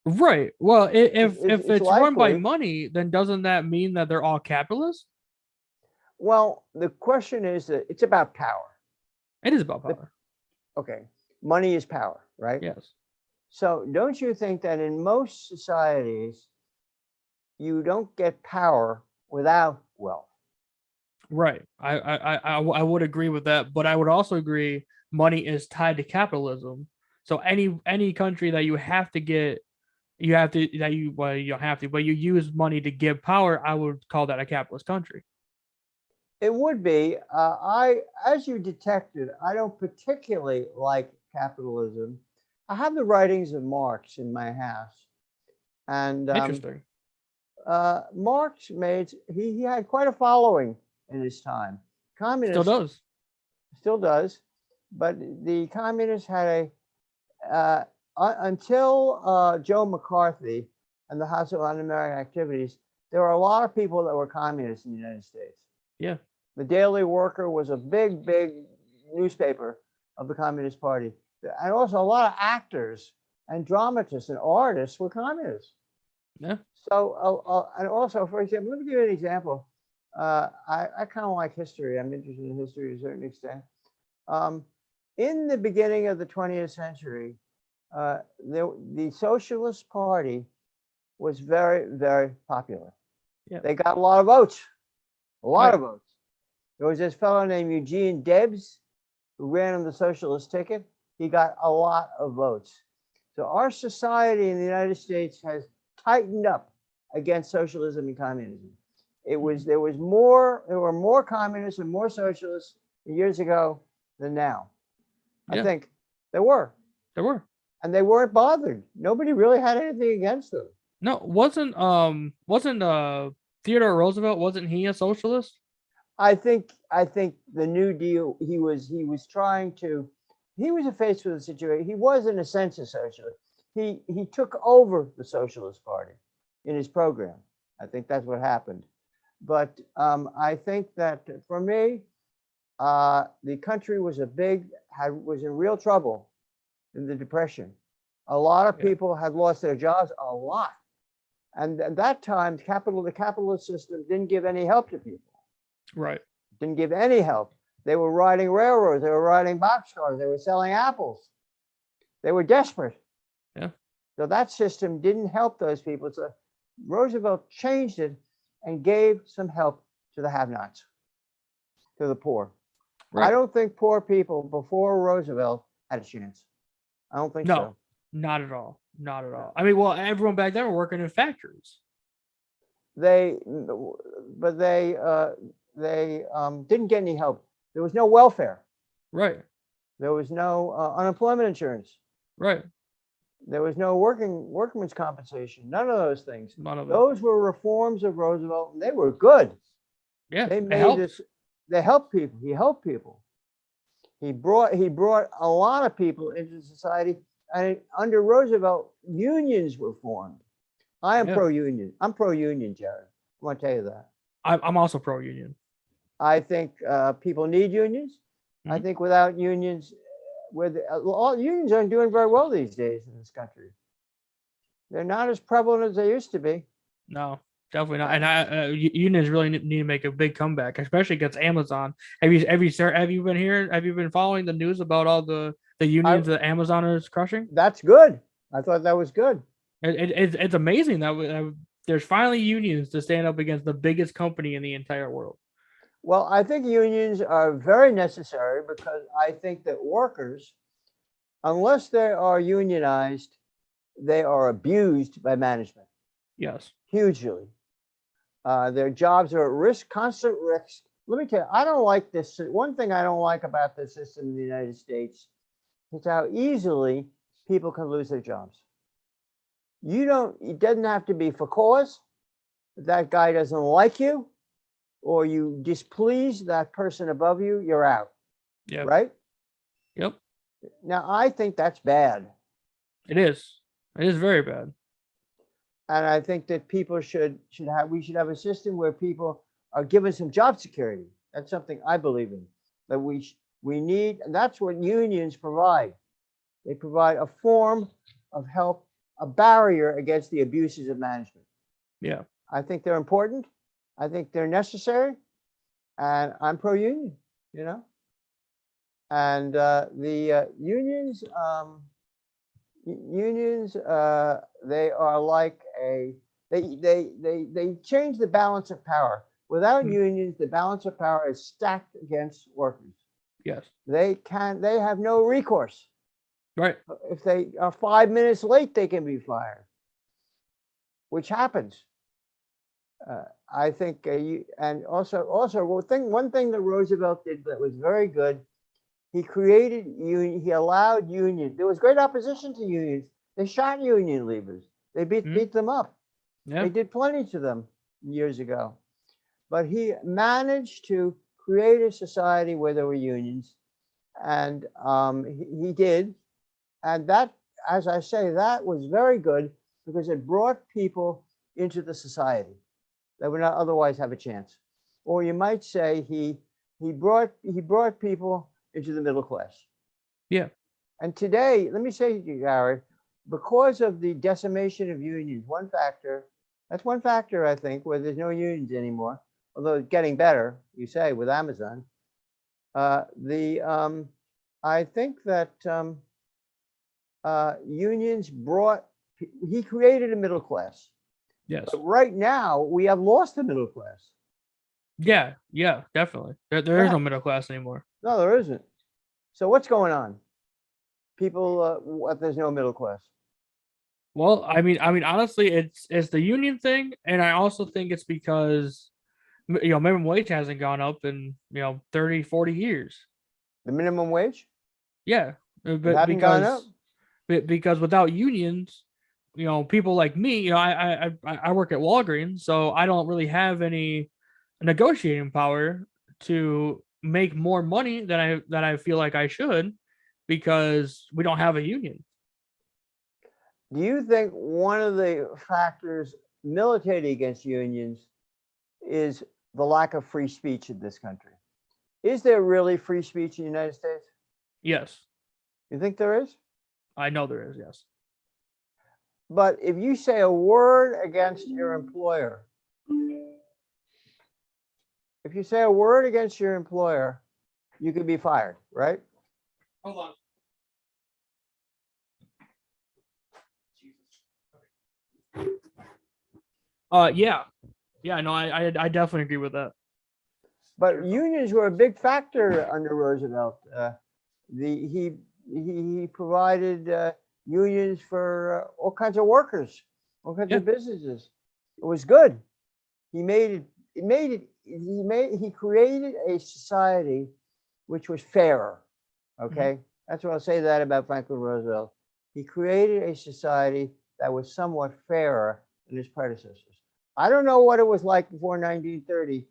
Right. Well, if It's it's run by likely. money, then doesn't that mean that they're all capitalists? Well, the question is that it's about power. It is about power. Okay, money is power, right? Yes. So don't you think that in most societies, you don't get power without wealth? Right. I would agree with that, but I would also agree money is tied to capitalism. So any country that you have to get, you have to that you well you don't have to, but you use money to give power, I would call that a capitalist country. It would be. As you detected, I don't particularly like capitalism. I have the writings of Marx in my house, and Interesting. Marx made he had quite a following in his time. Still Communists does. still does, but the communists had until Joe McCarthy and the House of Un-American Activities, there were a lot of people that were communists in the United States. Yeah. The Daily Worker was a big, big newspaper of the Communist Party. And also a lot of actors and dramatists and artists were communists. Yeah. So, and also, for example, let me give you an example. I kind of like history. I'm interested in history to a certain extent. In the beginning of the 20th century, the Socialist Party was very, very popular. Yeah. They got a lot of votes, a lot Right. of votes. There was this fellow named Eugene Debs who ran on the socialist ticket. He got a lot of votes. So our society in the United States has tightened up against socialism and communism. There were more communists and more socialists years ago than now. I Yeah. think there were. There were. And they weren't bothered. Nobody really had anything against them. No, wasn't Theodore Roosevelt, wasn't he a socialist? I think the New Deal, he was trying to, he was faced with a situation. He was in a sense a socialist. He took over the Socialist Party in his program. I think that's what happened. But I think that for me, the country was in real trouble in the Depression. A lot of Yeah. people had lost their jobs, a lot. And at that time, the capitalist system didn't give any help to people. Right. Didn't give any help. They were riding railroads. They were riding boxcars. They were selling apples. They were desperate. Yeah. So that system didn't help those people. So Roosevelt changed it and gave some help to the have-nots, to the poor. I Right. don't think poor people before Roosevelt had a chance. I don't think No, so. not at all. Not at No. all. I mean, well, everyone back then were working in factories. They, but they didn't get any help. There was no welfare. Right. There was no unemployment insurance. Right. There was no workman's compensation. None of those things. None of it. Those were reforms of Roosevelt, and they were good. Yeah. They It made helped. this. They helped people. He helped people. He brought a lot of people into society, and under Roosevelt, unions were formed. I am Yeah. pro-union. I'm pro-union, Jared. I want to tell you that. I'm also pro union. I think people need unions. I Mhm. think without unions, all unions aren't doing very well these days in this country. They're not as prevalent as they used to be. No, definitely not. Uh, And unions really need to make a big comeback, especially against Amazon. Have you been hearing? Have you been following the news about all the I unions that Amazon is crushing? That's good. I thought that was good. It's amazing that there's finally unions to stand up against the biggest company in the entire world. Well, I think unions are very necessary because I think that workers, unless they are unionized, they are abused by management Yes. hugely. Their jobs are at risk, constant risk. Let me tell you, I don't like this. One thing I don't like about the system in the United States is how easily people can lose their jobs. It doesn't have to be for cause. That guy doesn't like you, or you displease that person above you, you're out, Yep. right? Yep. Now, I think that's bad. It is. It is very bad. And I think that we should have a system where people are given some job security. That's something I believe in. That we need, and that's what unions provide. They provide a form of help, a barrier against the abuses of management. Yeah. I think they're important. I think they're necessary, and I'm pro-union. You know, and the unions, they are like they change the balance of power. Without Mm. unions, the balance of power is stacked against workers. Yes. They have no recourse. Right. If they are 5 minutes late, they can be fired, which happens. I think, and also one thing that Roosevelt did that was very good. He created union. He allowed unions. There was great opposition to unions. They shot union leaders. They Mm. beat them up. Yeah. They did plenty to them years ago. But he managed to create a society where there were unions, and he did. And that, as I say, that was very good because it brought people into the society that would not otherwise have a chance. Or you might say he brought people into the middle class. Yeah. And today, let me say to you, Jared, because of the decimation of unions, that's one factor, I think, where there's no unions anymore, although it's getting better, you say, with Amazon. I think that he created a middle class. Yes. But right now, we have lost the middle class. Yeah. Yeah. Definitely. There is Yeah, no middle class anymore. no, there isn't. So what's going on? There's no middle class. Well, honestly, it's the union thing, and I also think it's because minimum wage hasn't gone up in 30, 40 years. The minimum wage, Yeah, it but hadn't gone up. because without unions, people like me, I work at Walgreens, so I don't really have any negotiating power to make more money than I feel like I should, because we don't have a union. Do you think one of the factors militating against unions is the lack of free speech in this country? Is there really free speech in the United States? Yes, You think there is? I know there is. Yes. But if you say a word against your employer, if you say a word against your employer, you could be fired, right? Hold on. Yeah, yeah. No, I definitely agree with that. But unions were a big factor under Roosevelt. He provided unions for all kinds of workers, all kinds Yeah. of businesses. It was good. He made it. He created a society which was fairer. Okay, that's what I'll say that about Franklin Roosevelt. He created a society that was somewhat fairer than his predecessors. I don't know what it was like before 1930,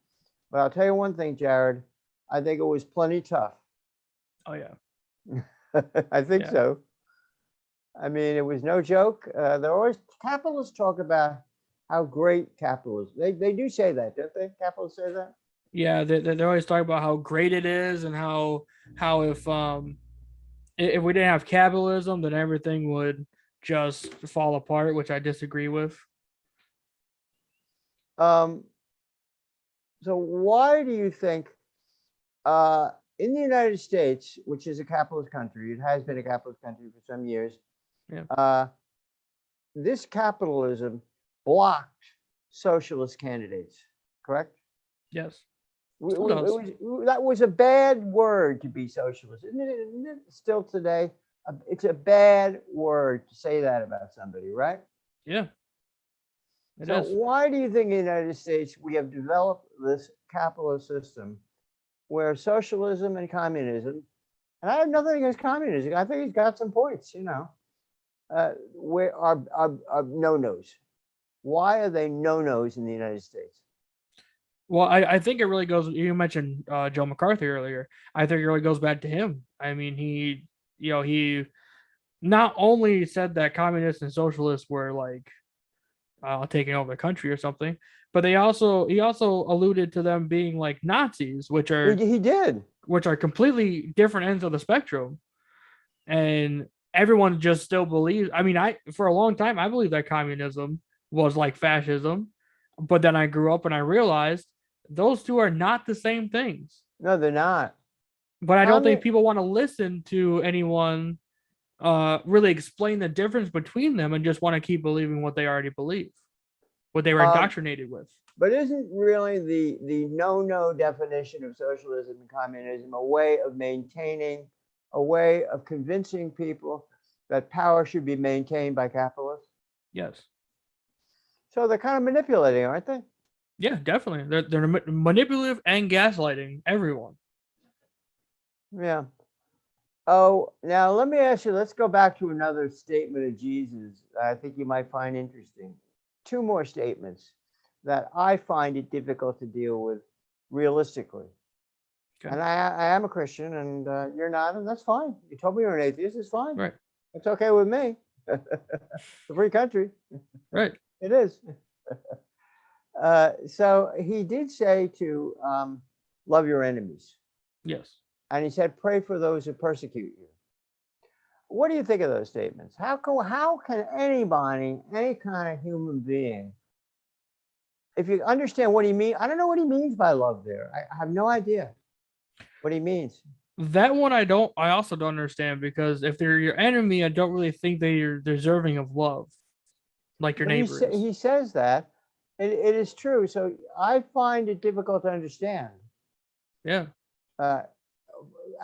but I'll tell you one thing, Jared. I think it was plenty tough. Oh yeah. I think Yeah. so. I mean, it was no joke. They're always capitalists talk about how great capitalism. They do say that, don't they? Capitalists say that. Yeah, they're always talking about how great it is, and how if we didn't have capitalism, then everything would just fall apart, which I disagree with. Um, so why do you think in the United States, which is a capitalist country, it has been a capitalist country for some years, Yeah. This capitalism blocked socialist candidates, correct? Yes. Still does. That was a bad word to be socialist, isn't it still today? It's a bad word to say that about somebody, right? Yeah. It So is. why do you think in the United States we have developed this capitalist system where socialism and communism, and I have nothing against communism, I think he's got some points, where are no-nos. Why are they no-nos in the United States? Well, I think it really goes. You mentioned Joe McCarthy earlier. I think it really goes back to him. I mean, he not only said that communists and socialists were like taking over the country or something, but he also alluded to them being like Nazis, He did. which are completely different ends of the spectrum, and everyone just still believes. I mean, I for a long time I believed that communism was like fascism, but then I grew up and I realized those two are not the same things. No, they're not. But I don't think Commun- people want to listen to anyone really explain the difference between them, and just want to keep believing what they already believe, what they were um, indoctrinated with. but isn't really the no definition of socialism and communism a way of maintaining, a way of convincing people that power should be maintained by capitalists? Yes. So they're kind of manipulating, aren't they? Yeah, definitely. They're manipulative and gaslighting everyone. Yeah. Oh, now let me ask you, let's go back to another statement of Jesus I think you might find interesting. Two more statements that I find it difficult to deal with realistically. Okay. And I am a Christian, and you're not, and that's fine. You told me you're an atheist, it's fine. Right. It's okay with me. It's a free country. Right. It is. So he did say to love your enemies. Yes. And he said, pray for those who persecute you. What do you think of those statements? How can anybody, any kind of human being, if you understand what he means, I don't know what he means by love there. I have no idea what he means. That one I also don't understand, because if they're your enemy, I don't really think that you're deserving of love like your But neighbor is. he says that. It is true. So I find it difficult to understand. Yeah. Uh,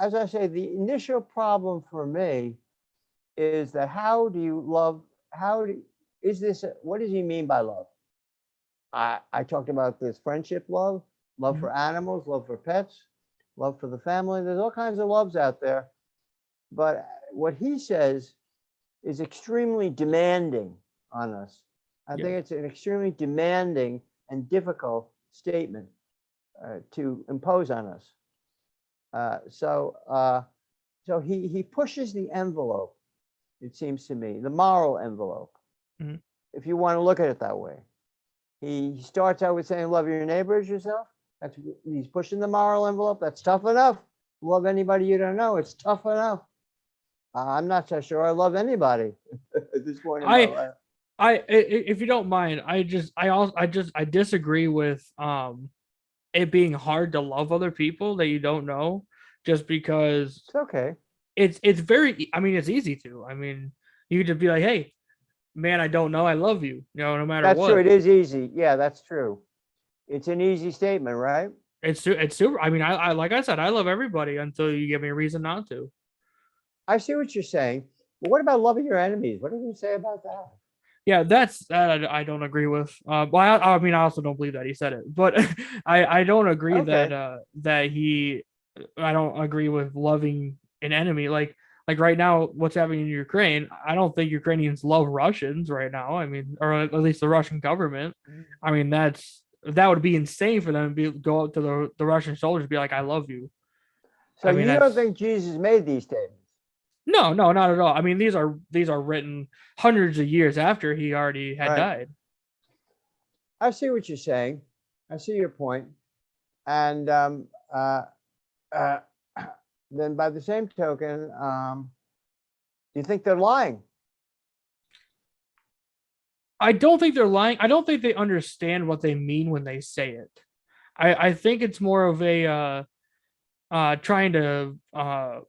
as I say, the initial problem for me is that how do you love? What does he mean by love? I talked about this friendship love, love for animals, love for pets, love for the family. There's all kinds of loves out there. But what he says is extremely demanding. on us. I Yeah. think it's an extremely demanding and difficult statement to impose on us. So he pushes the envelope, it seems to me, the moral envelope, Mhm. if you want to look at it that way. He starts out with saying, love your neighbor as yourself. He's pushing the moral envelope. That's tough enough. Love anybody you don't know. It's tough enough. I'm not so sure I love anybody at this point in my I life. if you don't mind, I disagree with it being hard to love other people that you don't know, just because It's okay. it's very, I mean, it's easy to. I mean, you could just be like, hey, man, I don't know, I love you, no matter That's true. what. It is easy. Yeah, that's true. It's an easy statement, right? It's super. I mean, I like I said, I love everybody until you give me a reason not to. I see what you're saying. But what about loving your enemies? What do you say about that? Yeah, that's that I don't agree with. Well, I mean, I also don't believe that he said it, but I don't agree that Okay. that he. I don't agree with loving an enemy. Like right now, what's happening in Ukraine? I don't think Ukrainians love Russians right now. I mean, or at least the Russian government. I mean, that would be insane for them to go up to the Russian soldiers and be like, "I love you." So I mean, you don't that's think Jesus made these statements? no, no, not at all. I mean, these are written hundreds of years after he already had Right. died. I see what you're saying. I see your point. And uh, then by the same token, do you think they're lying? I don't think they're lying. I don't think they understand what they mean when they say it. I think it's more of a trying to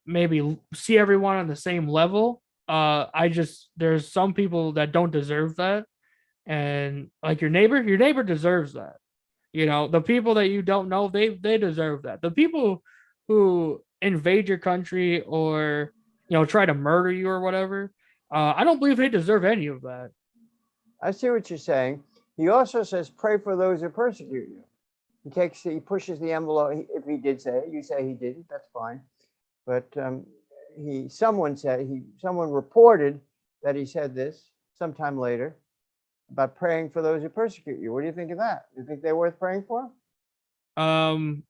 maybe see everyone on the same level. I just there's some people that don't deserve that, and like your neighbor deserves that. The people that you don't know, they deserve that. The people who invade your country or try to murder you or whatever, I don't believe they deserve any of that. I see what you're saying. He also says, pray for those who persecute you. He pushes the envelope. If he did say it, you say he didn't, that's fine. But someone reported that he said this sometime later about praying for those who persecute you. What do you think of that? Do you think they're worth praying for? Um,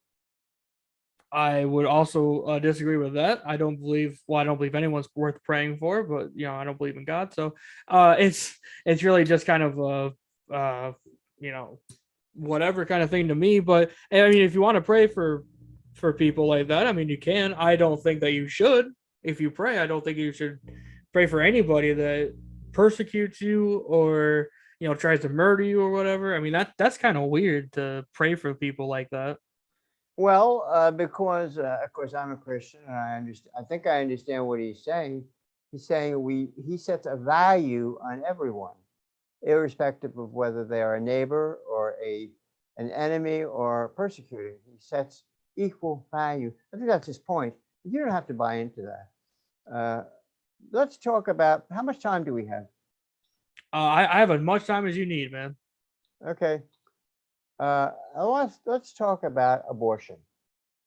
I would also disagree with that. I don't believe anyone's worth praying for, but I don't believe in God, so it's really just kind of you know, whatever kind of thing to me. But I mean, if you want to pray for people like that, I mean, you can. I don't think that you should. If you pray, I don't think you should pray for anybody that persecutes you or tries to murder you or whatever. I mean, that's kind of weird to pray for people like that. Well, because of course I'm a Christian, and I understand. I think I understand what he's saying. He's saying he sets a value on everyone, irrespective of whether they are a neighbor or an enemy or persecuted. He sets equal value. I think that's his point. You don't have to buy into that. Let's talk about how much time do we have? I have as much time as you need, man. Okay. Let's talk about abortion.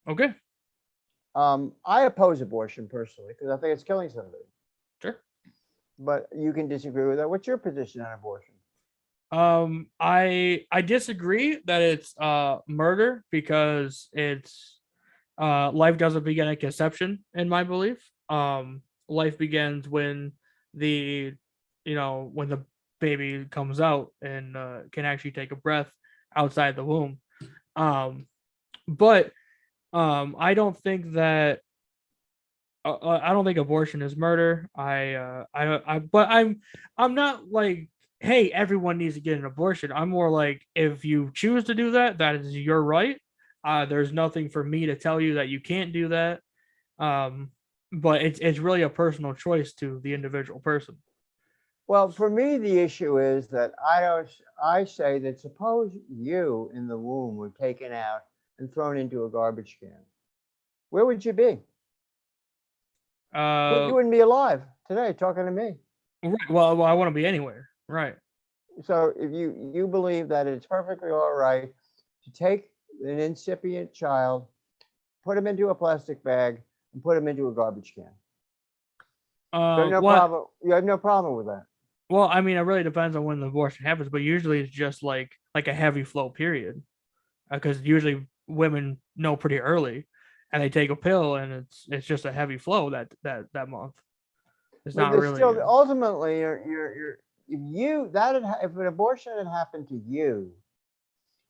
Okay, I oppose abortion personally because I think it's killing somebody. sure. But you can disagree with that. What's your position on abortion? I disagree that it's murder because it's life doesn't begin at conception, in my belief. Life begins when the when the baby comes out and can actually take a breath outside the womb. Um, but I don't think that I don't think abortion is murder. But I'm not like, hey, everyone needs to get an abortion. I'm more like, if you choose to do that, that is your right. There's nothing for me to tell you that you can't do that. Um, but it's really a personal choice to the individual person. Well, for me, the issue is that I say that suppose you in the womb were taken out and thrown into a garbage can. Where would you be? You Uh, wouldn't be alive today talking to me. right, well, I want to be anywhere. Right. So if you believe that it's perfectly all right to take an incipient child, put him into a plastic bag, and put him into a garbage can. You have no What problem. You have no problem with that. Well, I mean, it really depends on when the abortion happens, but usually it's just like a heavy flow period, because usually women know pretty early, and they take a pill, and it's just a heavy flow that month. It's But not there's really. still ultimately if an abortion had happened to you,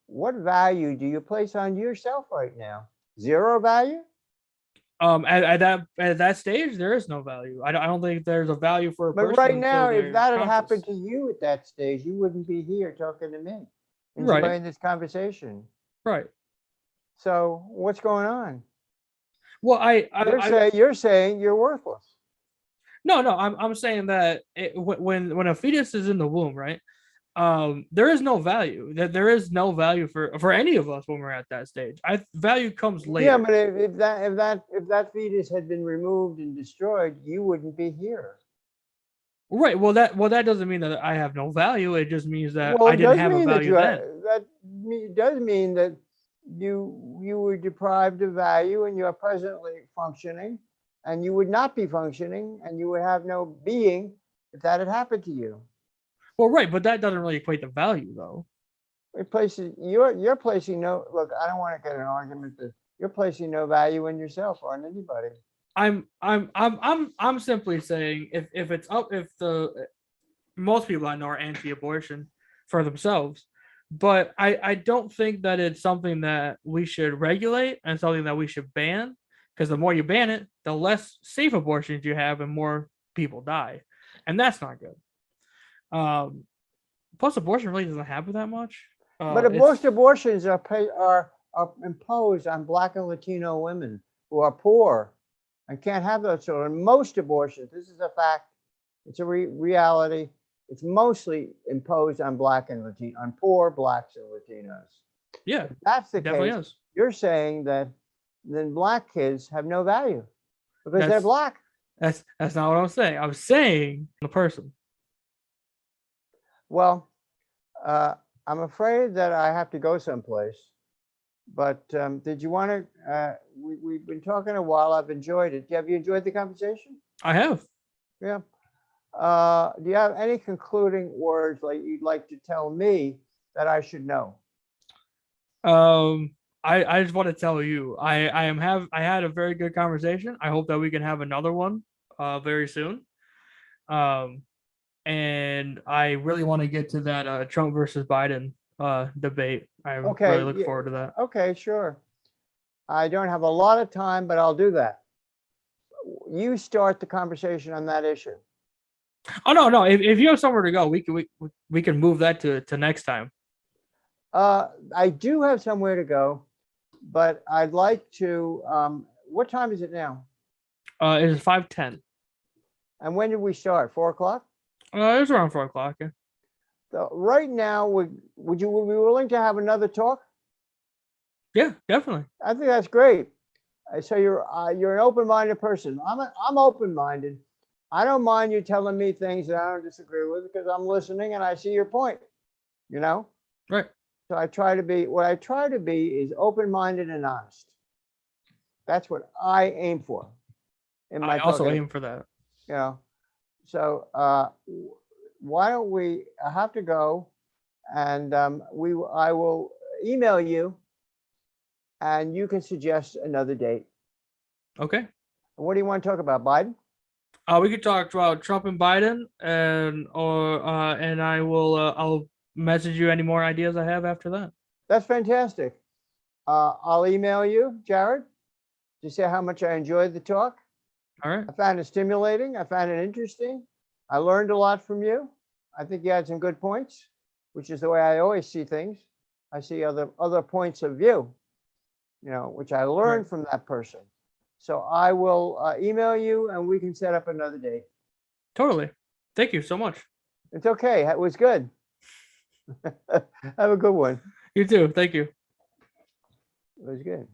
what value do you place on yourself right now? Zero value? At that stage, there is no value. I don't think there's a value for a But person right until now, if they're that had happened conscious. to you at that stage, you wouldn't be here talking to me, Right, enjoying this conversation. right. So what's going on? Well, You're saying you're worthless. no. I'm saying that when a fetus is in the womb, right? There is no value. That there is no value for any of us when we're at that stage. Value comes Yeah, later. but if that fetus had been removed and destroyed, you wouldn't be here. Right. Well that doesn't mean that I have no value. It just means that Well, I it didn't does have a mean that value then. does mean that you were deprived of value and you are presently functioning, and you would not be functioning, and you would have no being if that had happened to you. Well, right, but that doesn't really equate to value though. It places you're placing no look. I don't want to get an argument that you're placing no value in yourself or in anybody. I'm simply saying if it's up if the most people I know are anti-abortion for themselves, but I don't think that it's something that we should regulate and something that we should ban, because the more you ban it, the less safe abortions you have and more people die, and that's not good. Um, Plus, abortion really doesn't happen that much. But It's most abortions are imposed on Black and Latino women who are poor and can't have those children. Most abortions, this is a fact, it's a reality. It's mostly imposed on Black and Latino, on poor Blacks and Latinos. Yeah, If that's the it definitely case, is. you're saying that then Black kids have no value because they're That's Black. that's not what I'm saying. I'm saying the person. Well, uh, I'm afraid that I have to go someplace. But did you want to? We've been talking a while. I've enjoyed it. Have you enjoyed the conversation? I have. Yeah. Do you have any concluding words like you'd like to tell me that I should know? I just want to tell you, I had a very good conversation. I hope that we can have another one very soon. Um and I really want to get to that Trump versus Biden debate. I really Okay. look Yeah, forward to that. okay. Sure. I don't have a lot of time, but I'll do that. You start the conversation on that issue. Oh no. If you have somewhere to go, we can move that to next time. I do have somewhere to go, but I'd like to. What time is it now? It is 5:10. And when did we start? 4 o'clock? It was around 4 o'clock. Yeah. So right now, would you be willing to have another talk? Yeah, definitely. I think that's great. So you're an open-minded person. I'm open-minded. I don't mind you telling me things that I don't disagree with because I'm listening and I see your point. You know. Right. So what I try to be is open-minded and honest. That's what I aim for in my I also talking. aim for that. You know. So why don't we? I have to go, and I will email you, and you can suggest another date. Okay. What do you want to talk about, Biden? We could talk about Trump and Biden, and I will I'll message you any more ideas I have after that. That's fantastic. I'll email you, Jared, to say how much I enjoyed the talk. All right. I found it stimulating. I found it interesting. I learned a lot from you. I think you had some good points, which is the way I always see things. I see other points of view, which I learned from that person. So I will email you and we can set up another date. Totally. Thank you so much. It's okay. It was good. Have a good one. You too. Thank you. It was good.